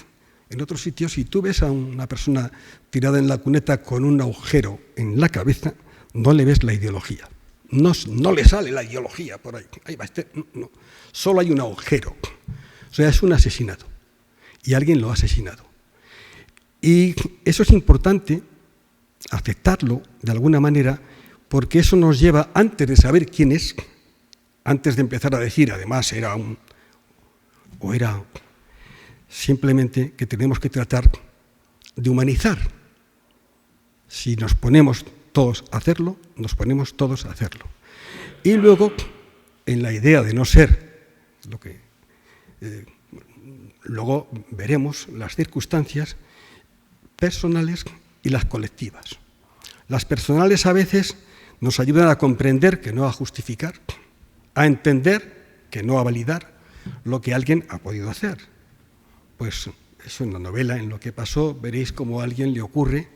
en otros sitios, si tú ves a una persona tirada en la cuneta con un agujero en la cabeza, no le ves la ideología. No le sale la ideología por ahí. Ahí va, no. Solo hay un agujero. O sea, es un asesinato. Y alguien lo ha asesinado. Y eso es importante, aceptarlo de alguna manera, porque eso nos lleva, antes de saber quién es, antes de empezar a decir, además, era simplemente que tenemos que tratar de humanizar. Si nos ponemos todos a hacerlo, nos ponemos todos a hacerlo. Y luego, en la idea de no ser lo que... luego veremos las circunstancias personales y las colectivas. Las personales a veces nos ayudan a comprender, que no a justificar, a entender, que no a validar, lo que alguien ha podido hacer. Pues eso en la novela, en lo que pasó, veréis cómo a alguien le ocurre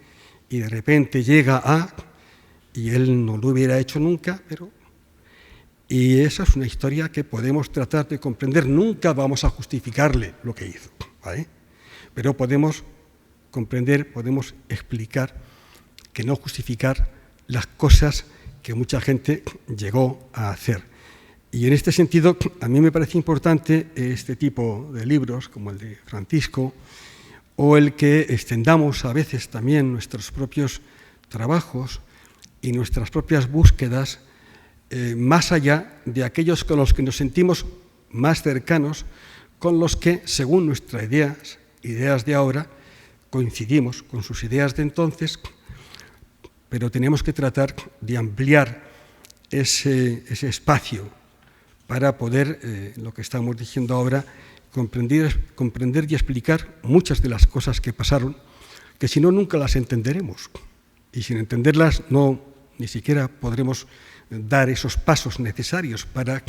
y de repente llega y él no lo hubiera hecho nunca, pero... Y esa es una historia que podemos tratar de comprender. Nunca vamos a justificarle lo que hizo, ¿vale? Pero podemos comprender, podemos explicar, que no justificar las cosas que mucha gente llegó a hacer. Y en este sentido, a mí me parece importante este tipo de libros, como el de Francisco, o el que extendamos a veces también nuestros propios trabajos y nuestras propias búsquedas más allá de aquellos con los que nos sentimos más cercanos, con los que, según nuestras ideas de ahora, coincidimos con sus ideas de entonces, pero tenemos que tratar de ampliar ese espacio para poder, lo que estamos diciendo ahora, comprender y explicar muchas de las cosas que pasaron, que si no, nunca las entenderemos. Y sin entenderlas, ni siquiera podremos dar esos pasos necesarios para,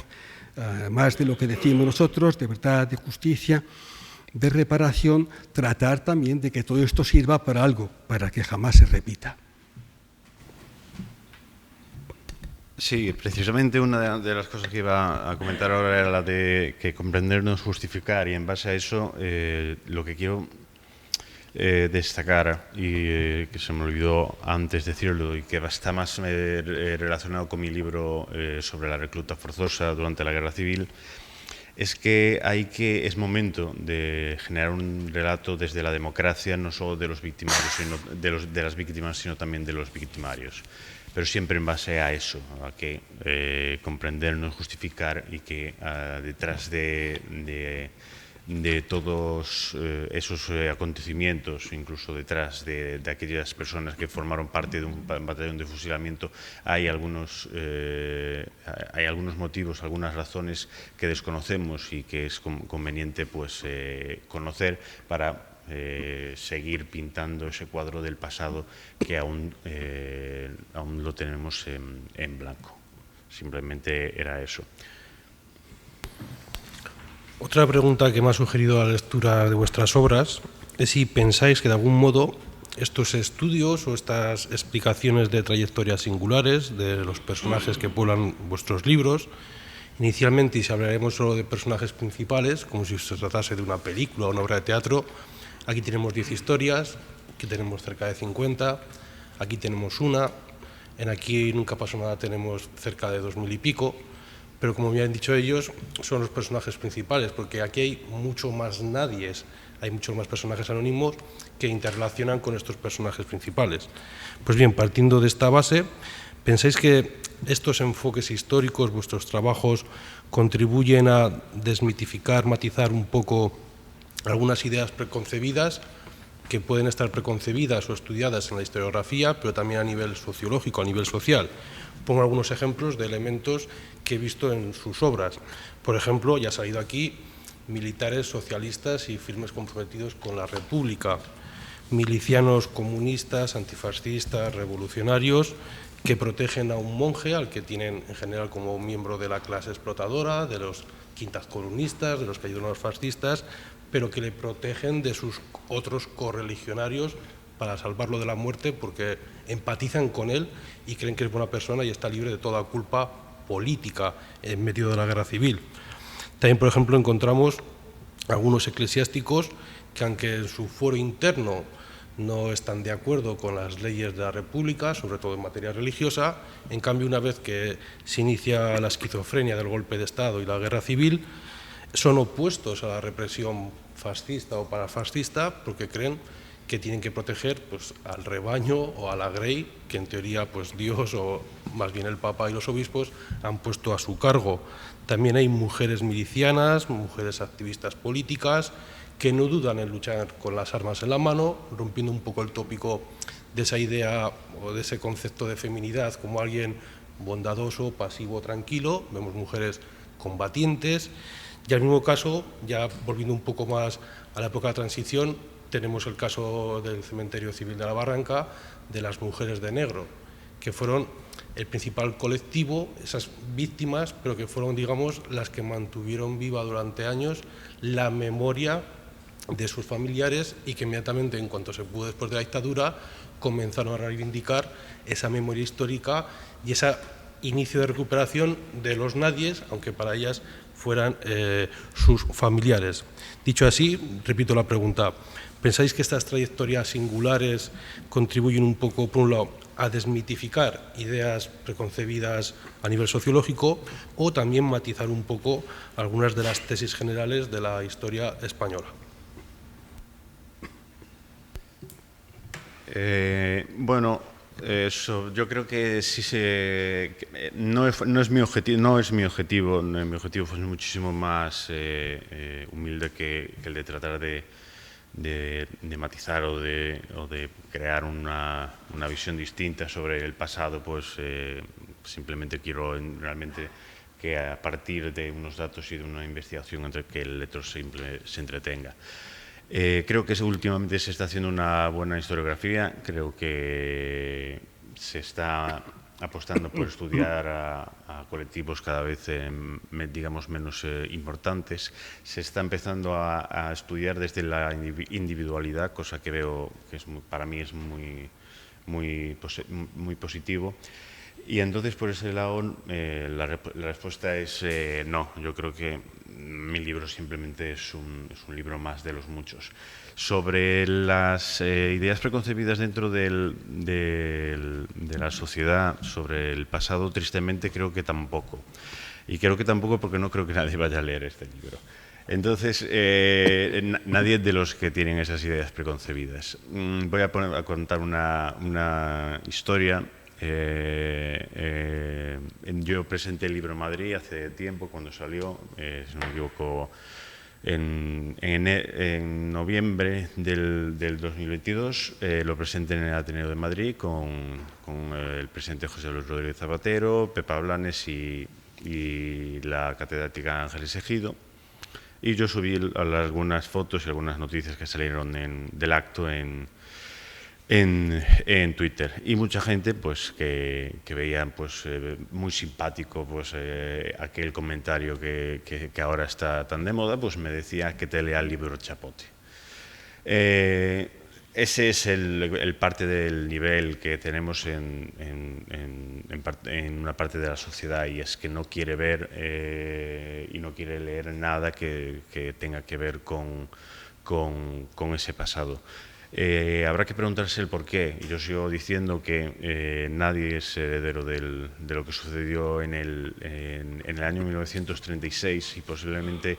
más de lo que decimos nosotros, de verdad, de justicia, de reparación, tratar también de que todo esto sirva para algo, para que jamás se repita. Sí, precisamente una de las cosas que iba a comentar ahora era la de que comprender no es justificar, y en base a eso lo que quiero destacar, y que se me olvidó antes decirlo y que está más relacionado con mi libro sobre la recluta forzosa durante la Guerra Civil, es que es momento de generar un relato desde la democracia, no solo de los victimarios, sino de las víctimas, sino también de los victimarios. Pero siempre en base a eso, a que comprender no es justificar, y que detrás de todos esos acontecimientos, incluso detrás de aquellas personas que formaron parte de un batallón de fusilamiento, hay algunos motivos, algunas razones que desconocemos y que es conveniente pues conocer para seguir pintando ese cuadro del pasado que aún lo tenemos en blanco. Simplemente era eso. Otra pregunta que me ha sugerido la lectura de vuestras obras es si pensáis que de algún modo estos estudios o estas explicaciones de trayectorias singulares de los personajes que pueblan vuestros libros, inicialmente, y si hablaremos solo de personajes principales, como si se tratase de una película o una obra de teatro, aquí tenemos 10 historias, aquí tenemos cerca de 50, aquí tenemos una, en Aquí nunca pasó nada tenemos cerca de 2000 y pico, pero como me han dicho ellos, son los personajes principales, porque aquí hay mucho más nadies hay muchos más personajes anónimos que interrelacionan con estos personajes principales. Pues bien, partiendo de esta base, ¿pensáis que estos enfoques históricos, vuestros trabajos, contribuyen a desmitificar, matizar un poco algunas ideas preconcebidas que pueden estar preconcebidas o estudiadas en la historiografía, pero también a nivel sociológico, a nivel social? Pongo algunos ejemplos de elementos que he visto en sus obras. Por ejemplo, ya ha salido aquí, militares socialistas y firmes comprometidos con la República, milicianos comunistas, antifascistas, revolucionarios, que protegen a un monje al que tienen en general como miembro de la clase explotadora, de los quintas columnistas, de los que ayudan a los fascistas, pero que le protegen de sus otros correligionarios para salvarlo de la muerte porque empatizan con él y creen que es buena persona y está libre de toda culpa política en medio de la guerra civil. También, por ejemplo, encontramos algunos eclesiásticos que, aunque en su fuero interno no están de acuerdo con las leyes de la República, sobre todo en materia religiosa, en cambio, una vez que se inicia la esquizofrenia del golpe de Estado y la guerra civil, son opuestos a la represión fascista o parafascista porque creen que tienen que proteger pues, al rebaño o a la grey, que en teoría pues, Dios o más bien el Papa y los obispos han puesto a su cargo. También hay mujeres milicianas, mujeres activistas políticas, que no dudan en luchar con las armas en la mano, rompiendo un poco el tópico de esa idea o de ese concepto de feminidad como alguien bondadoso, pasivo, tranquilo. Vemos mujeres combatientes. Y al mismo caso, ya volviendo un poco más a la época de la transición, tenemos el caso del Cementerio Civil de la Barranca, de las mujeres de negro, que fueron el principal colectivo, esas víctimas, pero que fueron, digamos, las que mantuvieron viva durante años la memoria de sus familiares y que inmediatamente, en cuanto se pudo después de la dictadura, comenzaron a reivindicar esa memoria histórica y ese inicio de recuperación de los nadies, aunque para ellas fueran sus familiares. Dicho así, repito la pregunta, ¿pensáis que estas trayectorias singulares contribuyen un poco, por un lado, a desmitificar ideas preconcebidas a nivel sociológico o también matizar un poco algunas de las tesis generales de la historia española? Bueno, eso, yo creo que sí no es mi objetivo. Mi objetivo fue muchísimo más humilde que el de tratar de matizar o de crear una visión distinta sobre el pasado. Pues simplemente quiero realmente que a partir de unos datos y de una investigación entre que el lector se entretenga. Creo que últimamente se está haciendo una buena historiografía. Creo que se está apostando por estudiar a colectivos cada vez, digamos, menos importantes. Se está empezando a estudiar desde la individualidad, cosa que veo que para mí es muy positivo. Y entonces, por ese lado, la respuesta es no. Yo creo que mi libro simplemente es un libro más de los muchos. Sobre las ideas preconcebidas dentro de la sociedad sobre el pasado, tristemente creo que tampoco. Y creo que tampoco porque no creo que nadie vaya a leer este libro. Entonces, nadie de los que tienen esas ideas preconcebidas. Voy a contar una historia. Yo presenté el libro en Madrid hace tiempo, cuando salió, si no me equivoco, en noviembre del 2022. Lo presenté en el Ateneo de Madrid con el presidente José Luis Rodríguez Zapatero, Pepa Blanes y la catedrática Ángeles Ejido. Y yo subí algunas fotos y algunas noticias que salieron del acto en Twitter, y mucha gente pues que veía pues muy simpático pues aquel comentario que ahora está tan de moda, pues me decía que te lea el libro Chapote. Ese es el parte del nivel que tenemos en una parte de la sociedad, y es que no quiere ver y no quiere leer nada que tenga que ver con ese pasado. Habrá que preguntarse el por qué. Yo sigo diciendo que nadie es heredero de lo que sucedió en el año 1936 y posiblemente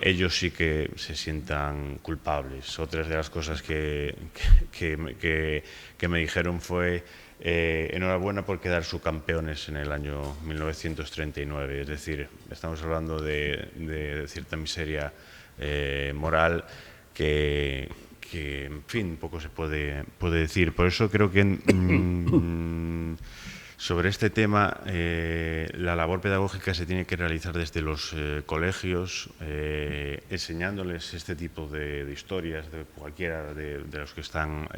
ellos sí que se sientan culpables. Otras de las cosas que me dijeron fue enhorabuena por quedar subcampeones en el año 1939. Es decir, estamos hablando de cierta miseria moral que en fin, poco se puede decir. Por eso creo que sobre este tema la labor pedagógica se tiene que realizar desde los colegios, enseñándoles este tipo de historias, de cualquiera de los que están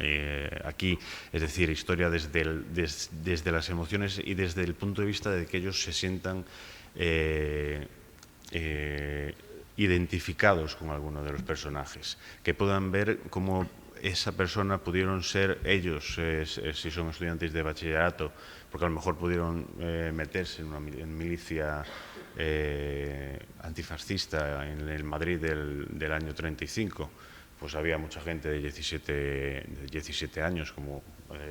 aquí, es decir, historia desde las emociones y desde el punto de vista de que ellos se sientan identificados con alguno de los personajes, que puedan ver cómo esa persona pudieron ser ellos, si son estudiantes de bachillerato, porque a lo mejor pudieron meterse en una milicia antifascista en el Madrid del año 35. Pues había mucha gente de 17 años, como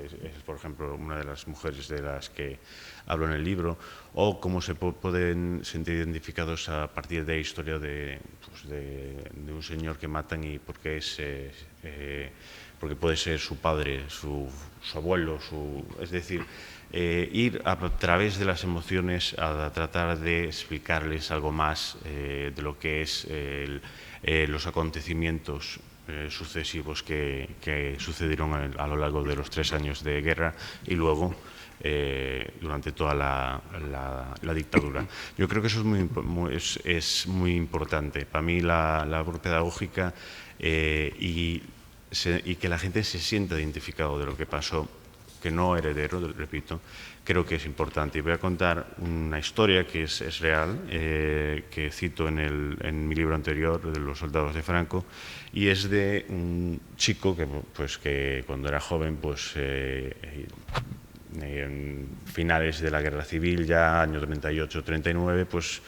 es, por ejemplo, una de las mujeres de las que hablo en el libro, o cómo se pueden sentir identificados a partir de la historia de un señor que matan y porque puede ser su padre, su abuelo, es decir, ir a través de las emociones a tratar de explicarles algo más de lo que es los acontecimienos sucesivos que sucedieron a lo largo de los 3 años de guerra y luego durante toda la dictadura. Yo creo que eso es muy importante. Para mí la labor pedagógica y que la gente se sienta identificado de lo que pasó, que no heredero, repito, creo que es importante. Y voy a contar una historia que es real, que cito en mi libro anterior, de Los soldados de Franco, y es de un chico que cuando era joven, en finales de la Guerra Civil, ya año 38-39, pues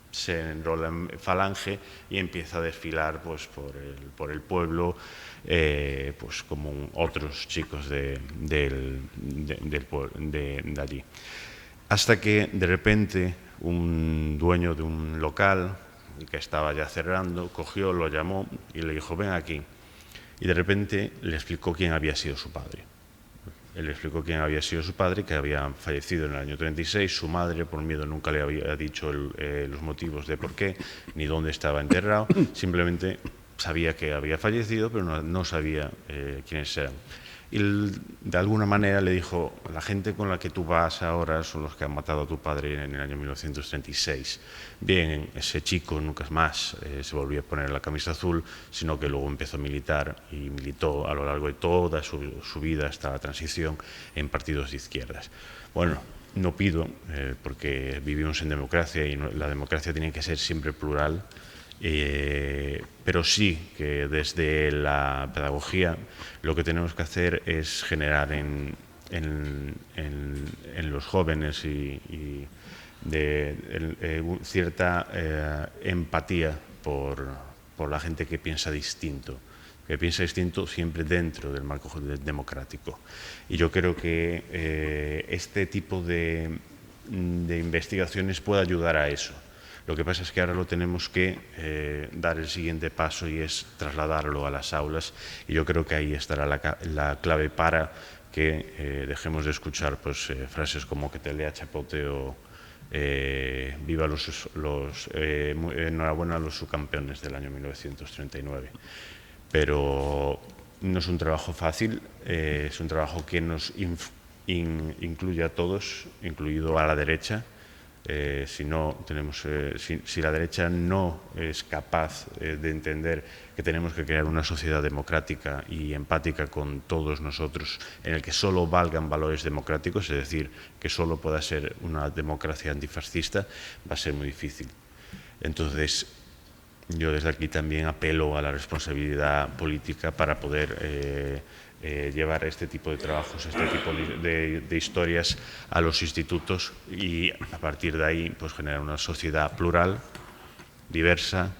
se enrola en Falange y empieza a desfilar por el pueblo, como otros chicos de allí. Hasta que de repente un dueño de un local que estaba ya cerrando, cogió, lo llamó y le dijo: ven aquí. Y de repente le explicó quién había sido su padre. Él le explicó quién había sido su padre, que había fallecido en el año 36. Su madre, por miedo, nunca le había dicho los motivos de por qué, ni dónde estaba enterrado. Simplemente sabía que había fallecido, pero no sabía quiénes eran. Y de alguna manera le dijo: la gente con la que tú vas ahora son los que han matado a tu padre en el año 1936. Bien, ese chico nunca más se volvió a poner la camisa azul, sino que luego empezó a militar y militó a lo largo de toda su vida hasta la transición en partidos de izquierdas. Bueno, no pido, porque vivimos en democracia y la democracia tiene que ser siempre plural, pero sí que desde la pedagogía lo que tenemos que hacer es generar en los jóvenes cierta empatía por la gente que piensa distinto siempre dentro del marco democrático. Y yo creo que este tipo de investigaciones puede ayudar a eso. Lo que pasa es que ahora lo tenemos que dar el siguiente paso y es trasladarlo a las aulas, y yo creo que ahí estará la clave para que dejemos de escuchar frases como que te lea Chapote o viva enhorabuena a los subcampeones del año 1939. Pero no es un trabajo fácil, es un trabajo que nos incluye a todos, incluido a la derecha. Si la derecha no es capaz de entender que tenemos que crear una sociedad democrática y empática con todos nosotros, en el que solo valgan valores democráticos, es decir, que solo pueda ser una democracia antifascista, va a ser muy difícil. Entonces, yo desde aquí también apelo a la responsabilidad política para poder llevar este tipo de trabajos, este tipo de historias a los institutos y a partir de ahí generar una sociedad plural, diversa,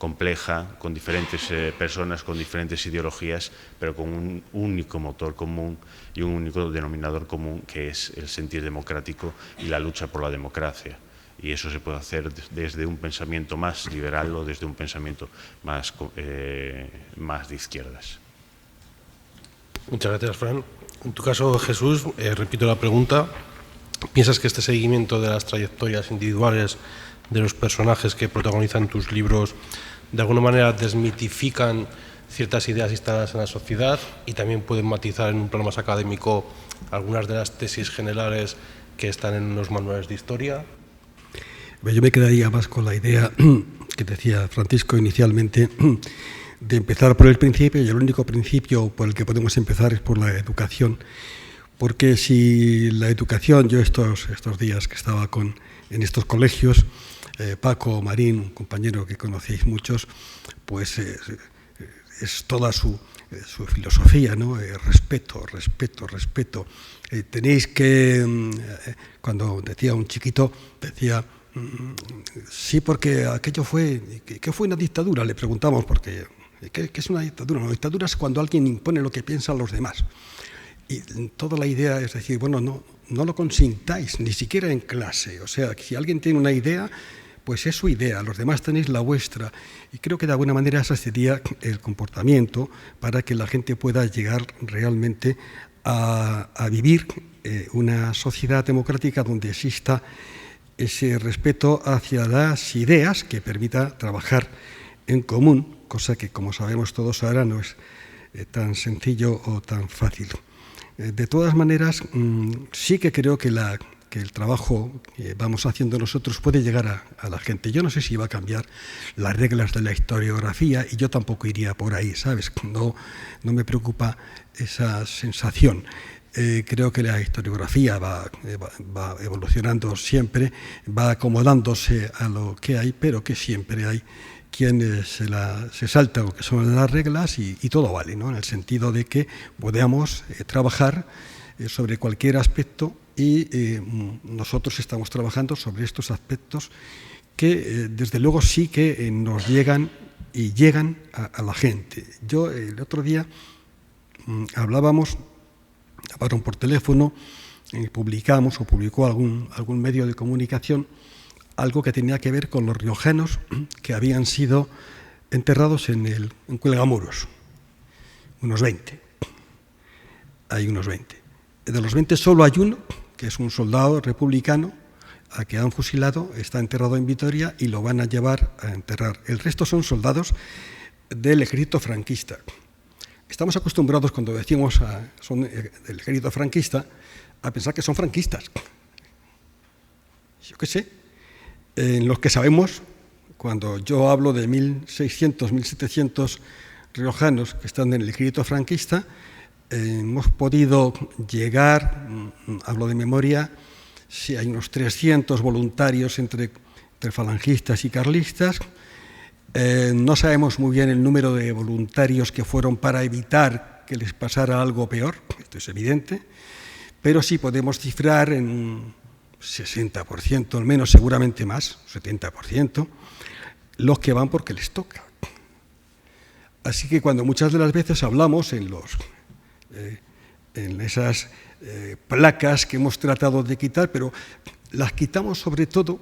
compleja, con diferentes personas, con diferentes ideologías, pero con un único motor común y un único denominador común, que es el sentir democrático y la lucha por la democracia. Y eso se puede hacer desde un pensamiento más liberal o desde un pensamiento más de izquierdas. Muchas gracias, Fran. En tu caso, Jesús, repito la pregunta. ¿Piensas que este seguimiento de las trayectorias individuales de los personajes que protagonizan tus libros de alguna manera desmitifican ciertas ideas instaladas en la sociedad y también pueden matizar en un plano más académico algunas de las tesis generales que están en los manuales de historia? Yo me quedaría más con la idea que decía Francisco inicialmente, de empezar por el principio, y el único principio por el que podemos empezar es por la educación. Porque si la educación, yo estos días que estaba en estos colegios, Paco Marín, un compañero que conocéis muchos, pues es toda su filosofía, ¿no? Respeto. Tenéis que, cuando decía un chiquito, decía, sí, porque aquello fue, ¿qué fue una dictadura? Le preguntamos, porque ¿qué es una dictadura? Una dictadura es cuando alguien impone lo que piensan los demás. Y toda la idea es decir, bueno, no lo consintáis, ni siquiera en clase. O sea, si alguien tiene una idea, pues es su idea, los demás tenéis la vuestra. Y creo que de alguna manera ese sería el comportamiento para que la gente pueda llegar realmente a vivir una sociedad democrática donde exista ese respeto hacia las ideas que permita trabajar en común, cosa que, como sabemos todos ahora, no es tan sencillo o tan fácil. De todas maneras, sí que creo que el trabajo que vamos haciendo nosotros puede llegar a la gente. Yo no sé si va a cambiar las reglas de la historiografía y yo tampoco iría por ahí, ¿sabes? No me preocupa esa sensación. Creo que la historiografía va evolucionando siempre, va acomodándose a lo que hay, pero que siempre hay quien se salta lo que son las reglas y todo vale, ¿no? En el sentido de que podamos trabajar sobre cualquier aspecto y nosotros estamos trabajando sobre estos aspectos que desde luego sí que nos llegan y llegan a la gente. Yo el otro día hablaron por teléfono, publicó algún medio de comunicación algo que tenía que ver con los riojanos que habían sido enterrados en Cuelgamuros, unos 20. Hay unos 20. De los 20 solo hay uno, que es un soldado republicano, al que han fusilado, está enterrado en Vitoria y lo van a llevar a enterrar. El resto son soldados del ejército franquista. Estamos acostumbrados, cuando decimos son del ejército franquista, a pensar que son franquistas. Yo qué sé. En los que sabemos, cuando yo hablo de 1.600, 1.700 riojanos que están en el ejército franquista, hemos podido llegar, hablo de memoria, si hay unos 300 voluntarios entre falangistas y carlistas. No sabemos muy bien el número de voluntarios que fueron para evitar que les pasara algo peor, esto es evidente, pero sí podemos cifrar en un 60%, al menos, seguramente más, 70%, los que van porque les toca. Así que cuando muchas de las veces hablamos en esas placas que hemos tratado de quitar, pero las quitamos sobre todo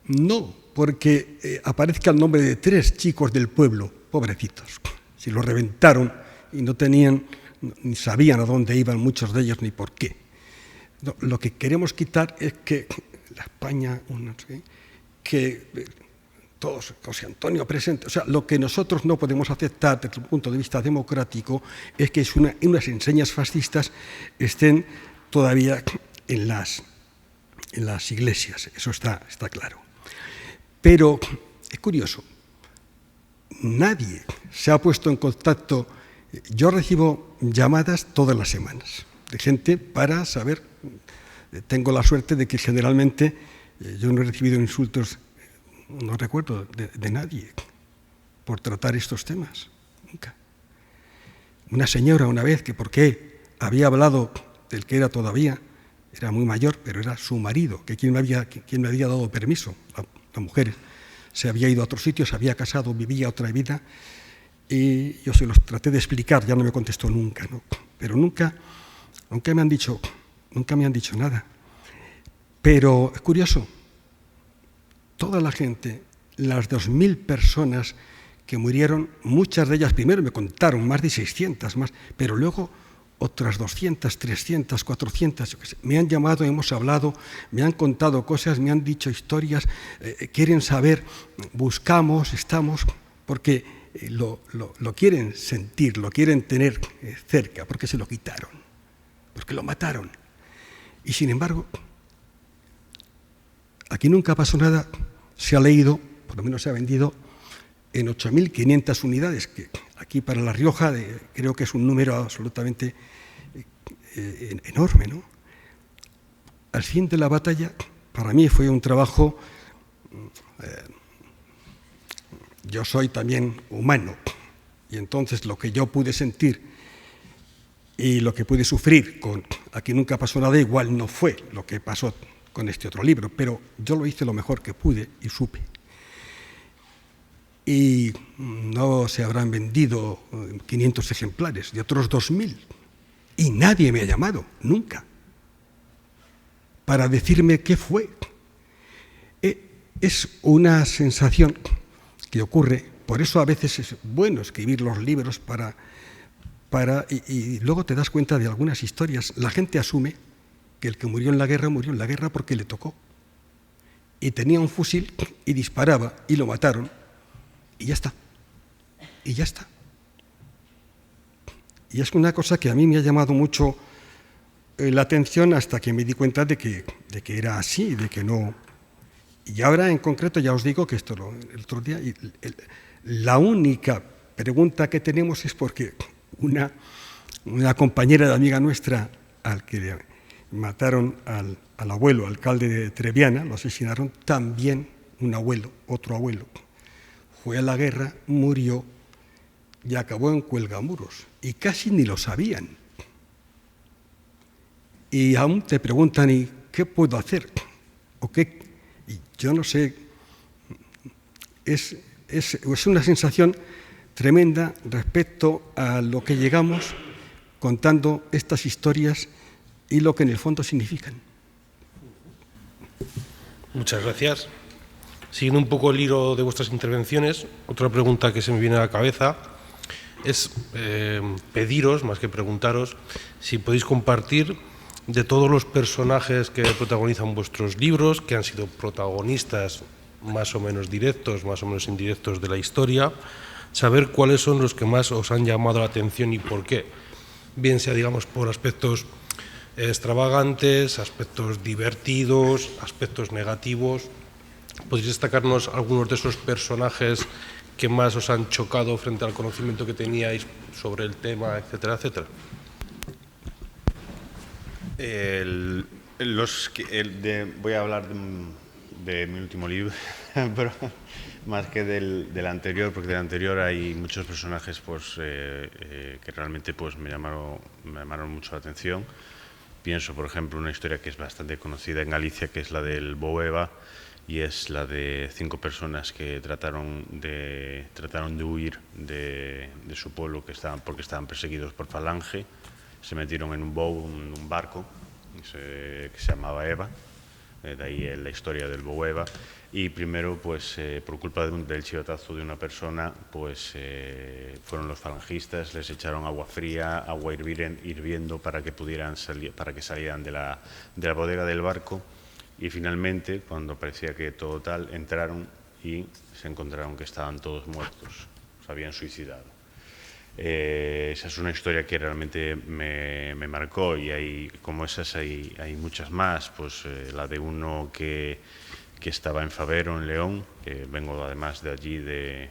no porque aparezca el nombre de 3 chicos del pueblo, pobrecitos, si los reventaron y no tenían, ni sabían a dónde iban muchos de ellos ni por qué. No, lo que queremos quitar es que la España, que todos, José Antonio presente, o sea, lo que nosotros no podemos aceptar desde un punto de vista democrático es que unas enseñas fascistas estén todavía en las iglesias, eso está claro. Pero es curioso, nadie se ha puesto en contacto. Yo recibo llamadas todas las semanas de gente para saber. Tengo la suerte de que generalmente yo no he recibido insultos, no recuerdo, de nadie por tratar estos temas, nunca. Una señora una vez que porque había hablado del que era todavía, era muy mayor, pero era su marido, que quien me había dado permiso, la mujer se había ido a otro sitio, se había casado, vivía otra vida, y yo se los traté de explicar, ya no me contestó nunca, ¿no? Pero nunca me han dicho nada. Pero es curioso, toda la gente, las 2.000 personas que murieron, muchas de ellas primero me contaron, más de 600 más, pero luego otras 200, 300, 400, yo qué sé, me han llamado, hemos hablado, me han contado cosas, me han dicho historias, quieren saber, buscamos, estamos, porque lo quieren sentir, lo quieren tener cerca, porque se lo quitaron, porque lo mataron. Y sin embargo, aquí nunca pasó nada, se ha leído, por lo menos se ha vendido en 8.500 unidades, que aquí para La Rioja creo que es un número absolutamente enorme, ¿no? Al fin de la batalla, para mí fue un trabajo, yo soy también humano, y entonces lo que yo pude sentir y lo que pude sufrir con Aquí nunca pasó nada, igual no fue lo que pasó con este otro libro, pero yo lo hice lo mejor que pude y supe. Y no se habrán vendido 500 ejemplares, de otros 2.000. Y nadie me ha llamado, nunca, para decirme qué fue. Es una sensación que ocurre, por eso a veces es bueno escribir los libros y luego te das cuenta de algunas historias. La gente asume que el que murió en la guerra porque le tocó. Y tenía un fusil y disparaba y lo mataron. Y ya está. Y ya está. Y es una cosa que a mí me ha llamado mucho la atención hasta que me di cuenta de que era así, de que no. Y ahora en concreto ya os digo que esto el otro día, la única pregunta que tenemos es porque una compañera de amiga nuestra al que le mataron al abuelo, alcalde de Treviana, lo asesinaron, también un abuelo, otro abuelo. Fue a la guerra, murió y acabó en Cuelgamuros. Y casi ni lo sabían. Y aún te preguntan, ¿y qué puedo hacer? ¿O qué? Y yo no sé. Es una sensación tremenda respecto a lo que llegamos contando estas historias y lo que en el fondo significan. Muchas gracias. Siguiendo un poco el hilo de vuestras intervenciones, otra pregunta que se me viene a la cabeza es pediros, más que preguntaros, si podéis compartir de todos los personajes que protagonizan vuestros libros, que han sido protagonistas más o menos directos, más o menos indirectos de la historia, saber cuáles son los que más os han llamado la atención y por qué. Bien sea, digamos, por aspectos extravagantes, aspectos divertidos, aspectos negativos. ¿Podéis destacarnos algunos de esos personajes que más os han chocado frente al conocimiento que teníais sobre el tema, etcétera, etcétera? Voy a hablar de mi último libro, pero más que del anterior, porque del anterior hay muchos personajes pues, que realmente pues, me llamaron mucho la atención. Pienso, por ejemplo, una historia que es bastante conocida en Galicia, que es la del Boeva, y es la de 5 personas que trataron de huir de su pueblo porque estaban perseguidos por Falange. Se metieron en un barco que se llamaba Eva, de ahí la historia del Boeva. Y primero, pues por culpa del chivotazo de una persona, pues fueron los falangistas, les echaron agua fría, agua hirviendo para que pudieran salir, para que salieran de la bodega del barco. Y finalmente, cuando parecía que todo tal, entraron y se encontraron que estaban todos muertos, se habían suicidado. Esa es una historia que realmente me marcó, y como esas hay muchas más. Pues la de uno que estaba en Favero, en León, que vengo además de allí de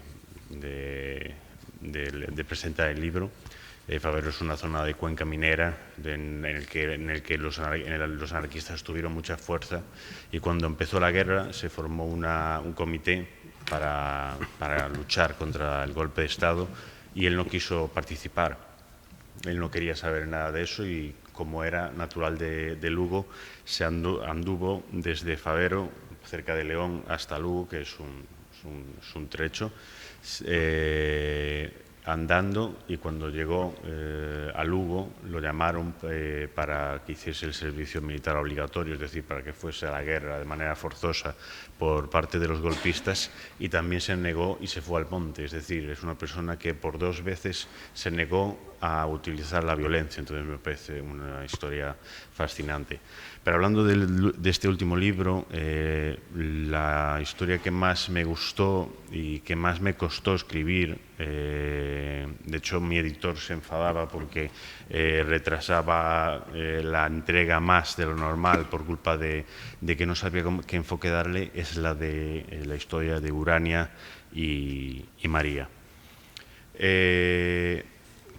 presentar el libro. Favero es una zona de cuenca minera en el que los anarquistas tuvieron mucha fuerza, y cuando empezó la guerra se formó un comité para luchar contra el golpe de Estado, y él no quiso participar. Él no quería saber nada de eso, y como era natural de Lugo, se anduvo desde Favero, cerca de León, hasta Lugo, que es es un trecho, andando, y cuando llegó a Lugo lo llamaron para que hiciese el servicio militar obligatorio, es decir, para que fuese a la guerra de manera forzosa por parte de los golpistas, y también se negó y se fue al monte, es decir, es una persona que por 2 veces se negó a utilizar la violencia. Entonces me parece una historia fascinante. Pero hablando de este último libro, la historia que más me gustó y que más me costó escribir, de hecho mi editor se enfadaba porque retrasaba la entrega más de lo normal por culpa de que no sabía qué enfoque darle, es la de la historia de Urania y María.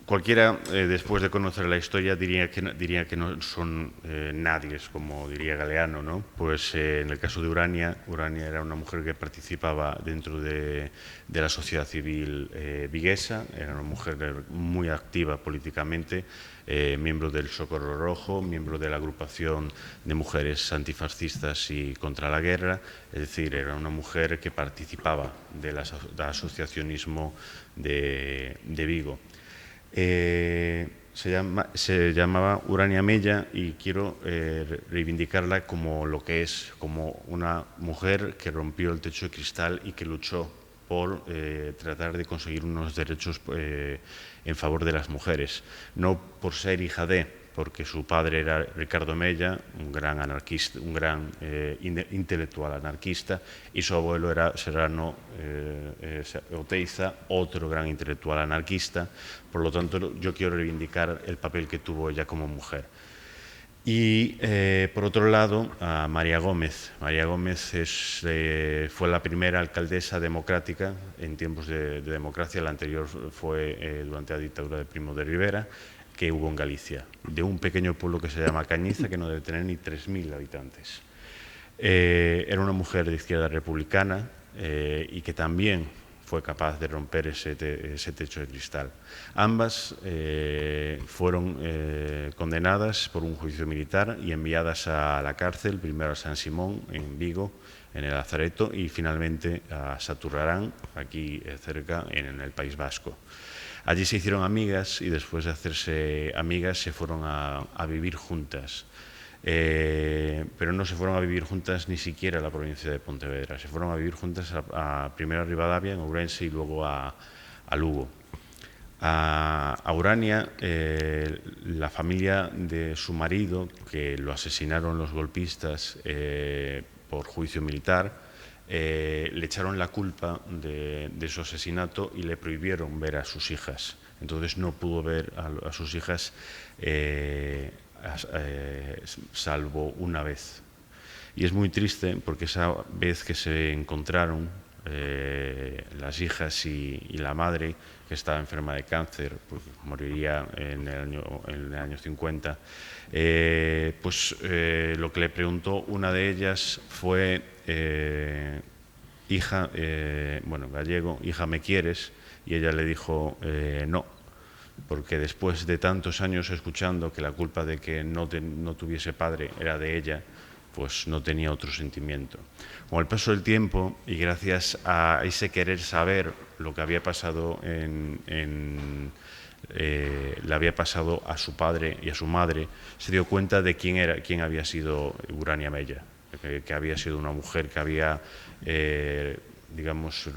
Cualquiera, después de conocer la historia, diría que no son nadies, como diría Galeano, ¿no? Pues en el caso de Urania era una mujer que participaba dentro de la sociedad civil viguesa, era una mujer muy activa políticamente, miembro del Socorro Rojo, miembro de la agrupación de mujeres antifascistas y contra la guerra, es decir, era una mujer que participaba del asociacionismo de Vigo. Se llamaba Urania Mella, y quiero reivindicarla como lo que es, como una mujer que rompió el techo de cristal y que luchó por tratar de conseguir unos derechos en favor de las mujeres, no por ser hija de, porque su padre era Ricardo Mella, un gran anarquista, un gran intelectual anarquista, y su abuelo era Serrano Oteiza, otro gran intelectual anarquista. Por lo tanto, yo quiero reivindicar el papel que tuvo ella como mujer. Y, por otro lado, a María Gómez. María Gómez fue la primera alcaldesa democrática en tiempos de democracia. La anterior fue durante la dictadura de Primo de Rivera, que hubo en Galicia, de un pequeño pueblo que se llama Cañiza, que no debe tener ni 3.000 habitantes. Era una mujer de izquierda republicana y que también fue capaz de romper ese techo de cristal. Ambas fueron condenadas por un juicio militar y enviadas a la cárcel, primero a San Simón, en Vigo, en el Lazareto, y finalmente a Saturrarán, aquí cerca, en el País Vasco. Allí se hicieron amigas, y después de hacerse amigas se fueron a vivir juntas. Pero no se fueron a vivir juntas ni siquiera a la provincia de Pontevedra, se fueron a vivir juntas primero a Ribadavia, en Ourense, y luego a Lugo. A Urania, la familia de su marido, que lo asesinaron los golpistas por juicio militar, le echaron la culpa de su asesinato y le prohibieron ver a sus hijas. Entonces no pudo ver a sus hijas salvo una vez. Y es muy triste porque esa vez que se encontraron las hijas y la madre, que estaba enferma de cáncer, pues moriría en el año 50, pues lo que le preguntó una de ellas fue: hija, bueno, gallego, hija, ¿me quieres? Y ella le dijo no, porque después de tantos años escuchando que la culpa de que no tuviese padre era de ella, pues no tenía otro sentimiento. Con el paso del tiempo, y gracias a ese querer saber lo que había pasado le había pasado a su padre y a su madre, se dio cuenta de quién había sido Urania Mella, que había sido una mujer que había digamos,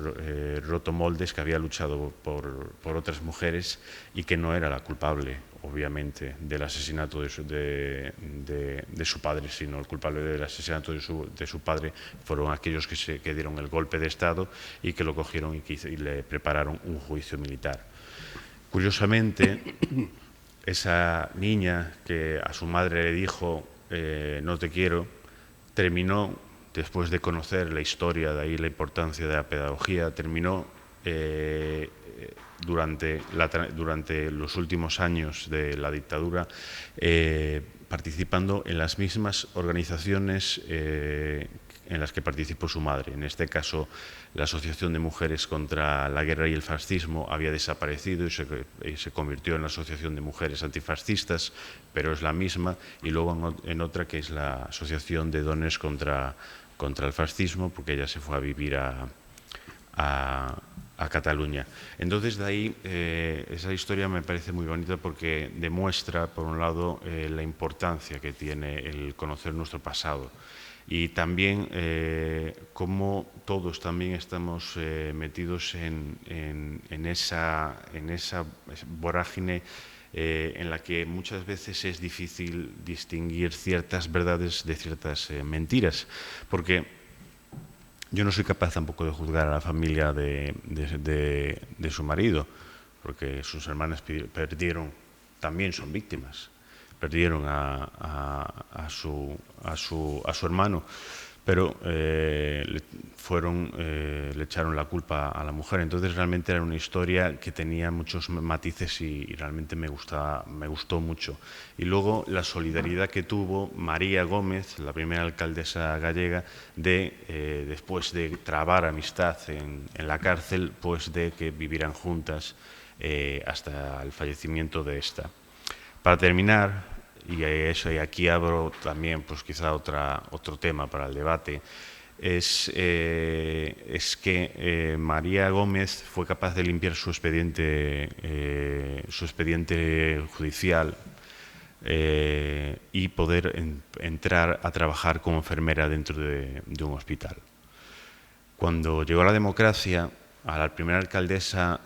roto moldes, que había luchado por otras mujeres y que no era la culpable, obviamente, del asesinato de su padre, sino el culpable del asesinato de su padre fueron aquellos que dieron el golpe de Estado y que lo cogieron y le prepararon un juicio militar. Curiosamente, esa niña que a su madre le dijo no te quiero, terminó, después de conocer la historia, de ahí la importancia de la pedagogía, terminó durante los últimos años de la dictadura participando en las mismas organizaciones en las que participó su madre. En este caso, la Asociación de Mujeres contra la Guerra y el Fascismo había desaparecido y se convirtió en la Asociación de Mujeres Antifascistas, pero es la misma, y luego en otra que es la Asociación de Dones contra el Fascismo, porque ella se fue a vivir a a Cataluña. Entonces, de ahí, esa historia me parece muy bonita porque demuestra, por un lado, la importancia que tiene el conocer nuestro pasado y también cómo todos también estamos metidos en esa vorágine en la que muchas veces es difícil distinguir ciertas verdades de ciertas mentiras, porque yo no soy capaz tampoco de juzgar a la familia de su marido, porque sus hermanas perdieron, también son víctimas, perdieron a su hermano, pero le echaron la culpa a la mujer. Entonces realmente era una historia que tenía muchos matices y realmente me gustó mucho. Y luego la solidaridad que tuvo María Gómez, la primera alcaldesa gallega, después de trabar amistad en la cárcel, pues de que vivieran juntas hasta el fallecimiento de esta. Para terminar, y aquí abro también pues quizá otro tema para el debate, es que María Gómez fue capaz de limpiar su expediente judicial y poder entrar a trabajar como enfermera dentro de un hospital. Cuando llegó la democracia, a la primera alcaldesa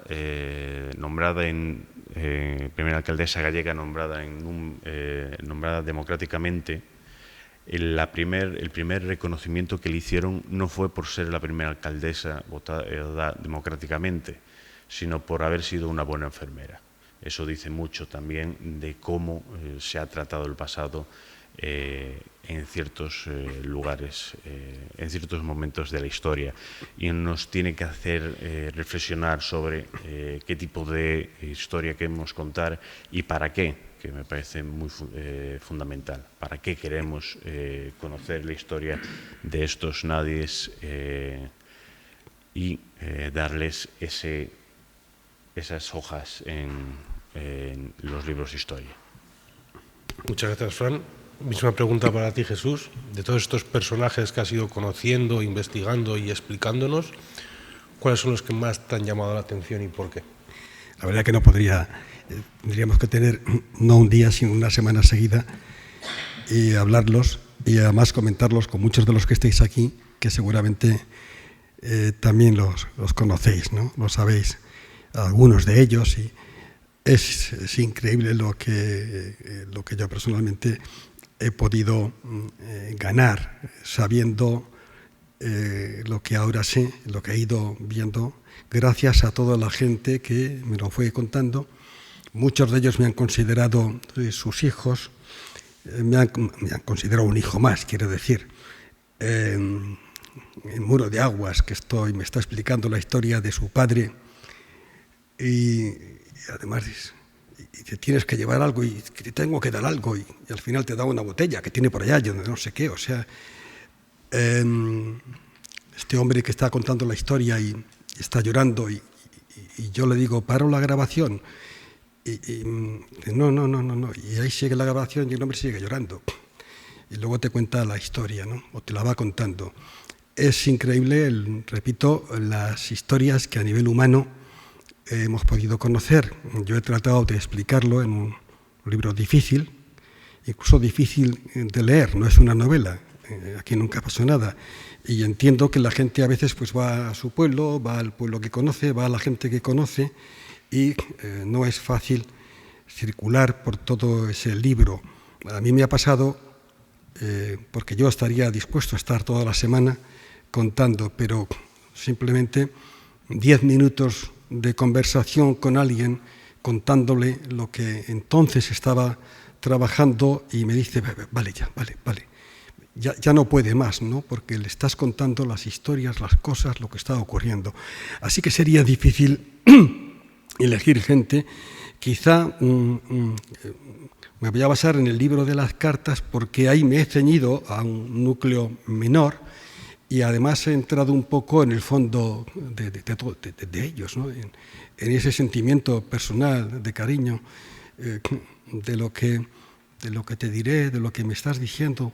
primera alcaldesa gallega nombrada democráticamente, el primer reconocimiento que le hicieron no fue por ser la primera alcaldesa votada democráticamente, sino por haber sido una buena enfermera. Eso dice mucho también de cómo se ha tratado el pasado en ciertos lugares, en ciertos momentos de la historia, y nos tiene que hacer reflexionar sobre qué tipo de historia queremos contar y para qué, que me parece muy fundamental, para qué queremos conocer la historia de estos nadies y darles esas hojas en los libros de historia. Muchas gracias, Fran. Misma pregunta para ti, Jesús. De todos estos personajes que has ido conociendo, investigando y explicándonos, ¿cuáles son los que más te han llamado la atención y por qué? La verdad que no podría, tendríamos que tener no un día, sino una semana seguida y hablarlos y además comentarlos con muchos de los que estáis aquí, que seguramente también los conocéis, ¿no? Lo sabéis, algunos de ellos, y es increíble lo que yo personalmente he podido ganar sabiendo lo que ahora sé, lo que he ido viendo, gracias a toda la gente que me lo fue contando. Muchos de ellos me han considerado sus hijos, me han considerado un hijo más, quiero decir. En Muro de Aguas, que me está explicando la historia de su padre, y además y te tienes que llevar algo y te tengo que dar algo y al final te da una botella que tiene por allá, yo no sé qué, o sea, este hombre que está contando la historia y está llorando y yo le digo, paro la grabación y no, y ahí sigue la grabación y el hombre sigue llorando y luego te cuenta la historia, ¿no? O te la va contando. Es increíble, repito, las historias que a nivel humano hemos podido conocer. Yo he tratado de explicarlo en un libro difícil, incluso difícil de leer, no es una novela, aquí nunca pasó nada. Y entiendo que la gente a veces pues va a su pueblo, va al pueblo que conoce, va a la gente que conoce y no es fácil circular por todo ese libro. A mí me ha pasado, porque yo estaría dispuesto a estar toda la semana contando, pero simplemente 10 minutos de conversación con alguien contándole lo que entonces estaba trabajando y me dice, vale, ya no puede más, ¿no? Porque le estás contando las historias, las cosas, lo que está ocurriendo. Así que sería difícil elegir gente. Quizá me voy a basar en el libro de las cartas porque ahí me he ceñido a un núcleo menor y además he entrado un poco en el fondo de ellos, ¿no? En ese sentimiento personal de cariño, de lo que te diré, de lo que me estás diciendo,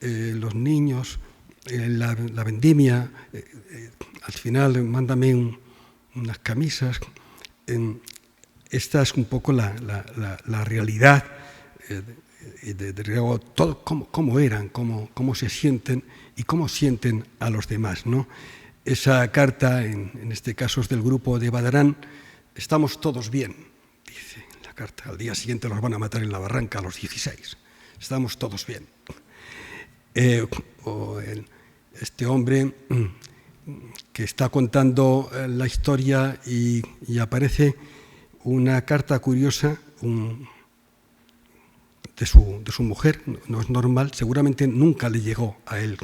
los niños, la vendimia, al final mándame unas camisas. Esta es un poco la realidad de todo, cómo eran, cómo se sienten y cómo sienten a los demás, ¿no? Esa carta, en este caso es del grupo de Badarán, estamos todos bien, dice la carta. Al día siguiente los van a matar en la barranca a los 16. Estamos todos bien. Este hombre que está contando la historia y aparece una carta curiosa de su mujer, no es normal, seguramente nunca le llegó a él,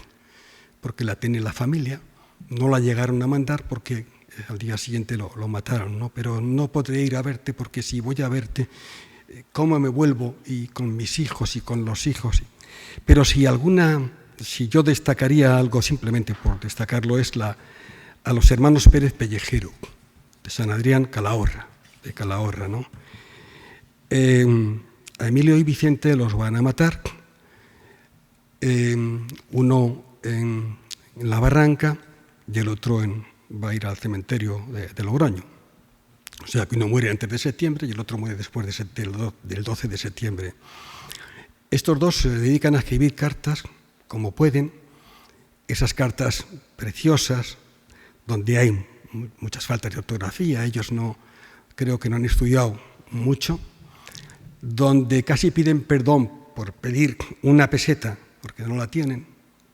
porque la tiene la familia, no la llegaron a mandar porque al día siguiente lo mataron, ¿no? Pero no podré ir a verte porque si voy a verte, ¿cómo me vuelvo? Y con mis hijos y con los hijos. Pero si yo destacaría algo, simplemente por destacarlo, es a los hermanos Pérez Pellejero, de San Adrián, de Calahorra, ¿no? A Emilio y Vicente los van a matar, uno en la barranca y el otro va a ir al cementerio de Logroño. O sea, que uno muere antes de septiembre y el otro muere después del 12 de septiembre. Estos dos se dedican a escribir cartas como pueden, esas cartas preciosas, donde hay muchas faltas de ortografía, ellos creo que no han estudiado mucho, donde casi piden perdón por pedir una peseta, porque no la tienen,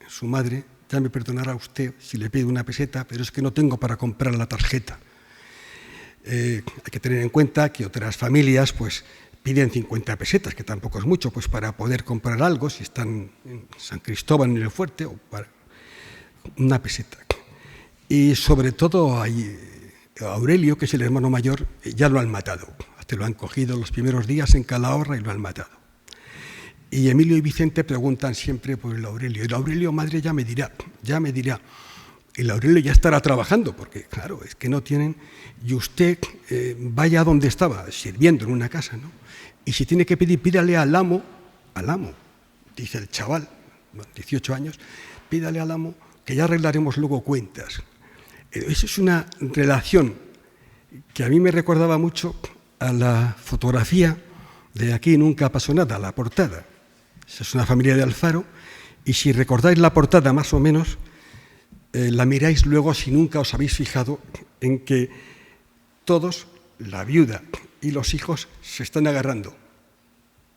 su madre, ya me perdonará usted si le pido una peseta, pero es que no tengo para comprar la tarjeta. Hay que tener en cuenta que otras familias pues piden 50 pesetas, que tampoco es mucho, pues para poder comprar algo, si están en San Cristóbal en el Fuerte, o para una peseta. Y sobre todo a Aurelio, que es el hermano mayor, ya lo han matado. Hasta lo han cogido los primeros días en Calahorra y lo han matado. Y Emilio y Vicente preguntan siempre por el Aurelio. El Aurelio, madre, ya me dirá. El Aurelio ya estará trabajando, porque claro, es que no tienen. Y usted vaya donde estaba, sirviendo en una casa, ¿no? Y si tiene que pedir, pídale al amo, dice el chaval, 18 años, pídale al amo que ya arreglaremos luego cuentas. Esa es una relación que a mí me recordaba mucho a la fotografía de Aquí nunca pasó nada, la portada. Esa es una familia de Alfaro, y si recordáis la portada más o menos, la miráis luego si nunca os habéis fijado en que todos, la viuda y los hijos, se están agarrando.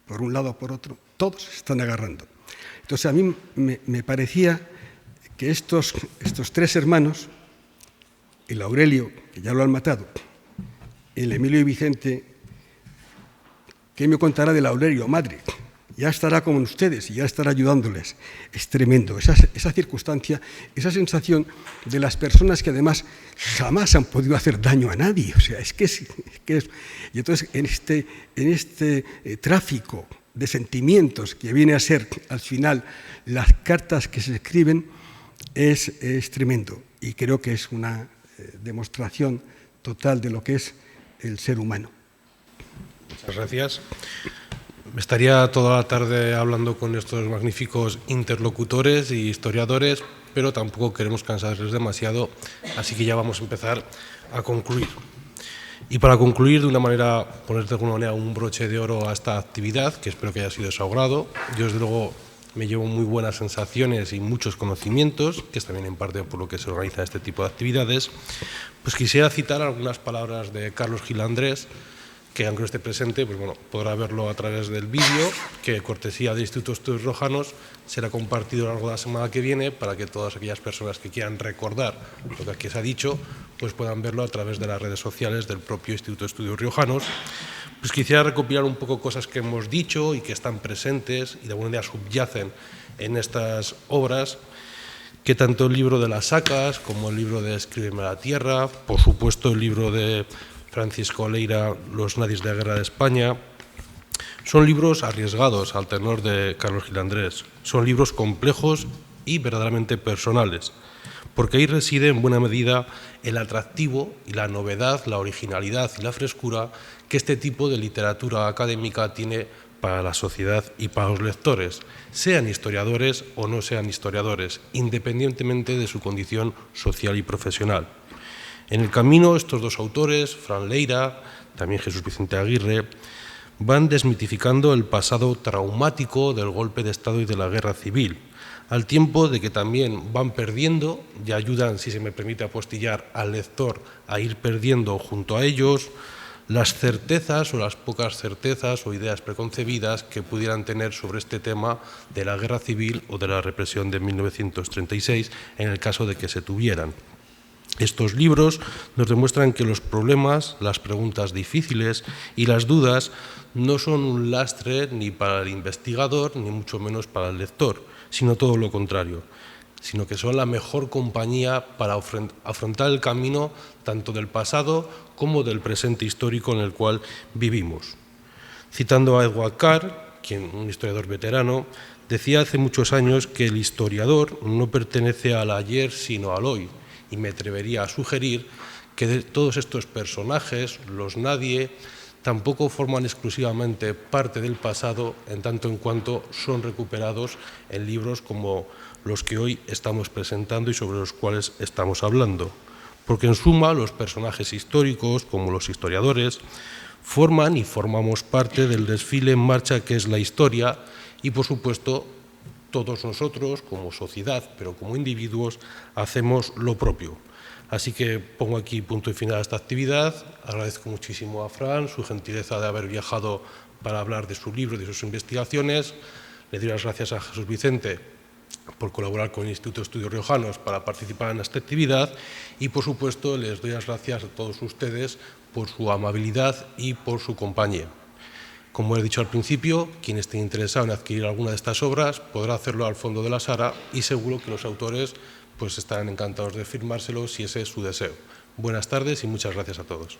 Por un lado o por otro, todos se están agarrando. Entonces a mí me parecía que estos tres hermanos, el Aurelio, que ya lo han matado, el Emilio y Vicente, ¿qué me contará del Aurelio? Madre, ya estará con ustedes y ya estará ayudándoles. Es tremendo, esa circunstancia, esa sensación de las personas que además jamás han podido hacer daño a nadie. O sea, es que es. Y entonces en este tráfico de sentimientos que viene a ser al final las cartas que se escriben es tremendo, y creo que es una demostración total de lo que es el ser humano. Muchas gracias. Estaría toda la tarde hablando con estos magníficos interlocutores y historiadores, pero tampoco queremos cansarles demasiado, así que ya vamos a empezar a concluir. Y para concluir, de poner de alguna manera un broche de oro a esta actividad, que espero que haya sido de su agrado, yo desde luego me llevo muy buenas sensaciones y muchos conocimientos, que es también en parte por lo que se organiza este tipo de actividades. Pues quisiera citar algunas palabras de Carlos Gil Andrés, que aunque no esté presente, pues bueno, podrá verlo a través del vídeo, que cortesía del Instituto de Estudios Rojanos será compartido a lo largo de la semana que viene, para que todas aquellas personas que quieran recordar lo que aquí se ha dicho, pues puedan verlo a través de las redes sociales del propio Instituto de Estudios Riojanos. Pues quisiera recopilar un poco cosas que hemos dicho y que están presentes y de alguna manera subyacen en estas obras, que tanto el libro de las Sacas como el libro de Escríbeme a la Tierra, por supuesto el libro de Francisco Oleira, Los Nazis de la Guerra de España, son libros arriesgados al tenor de Carlos Gil Andrés, son libros complejos y verdaderamente personales, porque ahí reside en buena medida el atractivo y la novedad, la originalidad y la frescura que este tipo de literatura académica tiene para la sociedad y para los lectores, sean historiadores o no sean historiadores, independientemente de su condición social y profesional. En el camino, estos dos autores, Fran Leira, también Jesús Vicente Aguirre, van desmitificando el pasado traumático del golpe de Estado y de la guerra civil, al tiempo de que también van perdiendo y ayudan, si se me permite apostillar, al lector a ir perdiendo junto a ellos las certezas o las pocas certezas o ideas preconcebidas que pudieran tener sobre este tema de la guerra civil o de la represión de 1936, en el caso de que se tuvieran. Estos libros nos demuestran que los problemas, las preguntas difíciles y las dudas no son un lastre ni para el investigador, ni mucho menos para el lector, sino todo lo contrario, sino que son la mejor compañía para afrontar el camino tanto del pasado como del presente histórico en el cual vivimos. Citando a Edward Carr, un historiador veterano, decía hace muchos años que el historiador no pertenece al ayer sino al hoy, y me atrevería a sugerir que de todos estos personajes, los nadie, tampoco forman exclusivamente parte del pasado en tanto en cuanto son recuperados en libros como los que hoy estamos presentando y sobre los cuales estamos hablando. Porque en suma los personajes históricos, como los historiadores, forman y formamos parte del desfile en marcha que es la historia y, por supuesto, todos nosotros, como sociedad, pero como individuos, hacemos lo propio. Así que pongo aquí punto y final a esta actividad. Agradezco muchísimo a Fran su gentileza de haber viajado para hablar de su libro y de sus investigaciones. Le doy las gracias a Jesús Vicente por colaborar con el Instituto de Estudios Riojanos para participar en esta actividad y, por supuesto, les doy las gracias a todos ustedes por su amabilidad y por su compañía. Como he dicho al principio, quien esté interesado en adquirir alguna de estas obras podrá hacerlo al fondo de la sala y seguro que los autores pues, estarán encantados de firmárselo si ese es su deseo. Buenas tardes y muchas gracias a todos.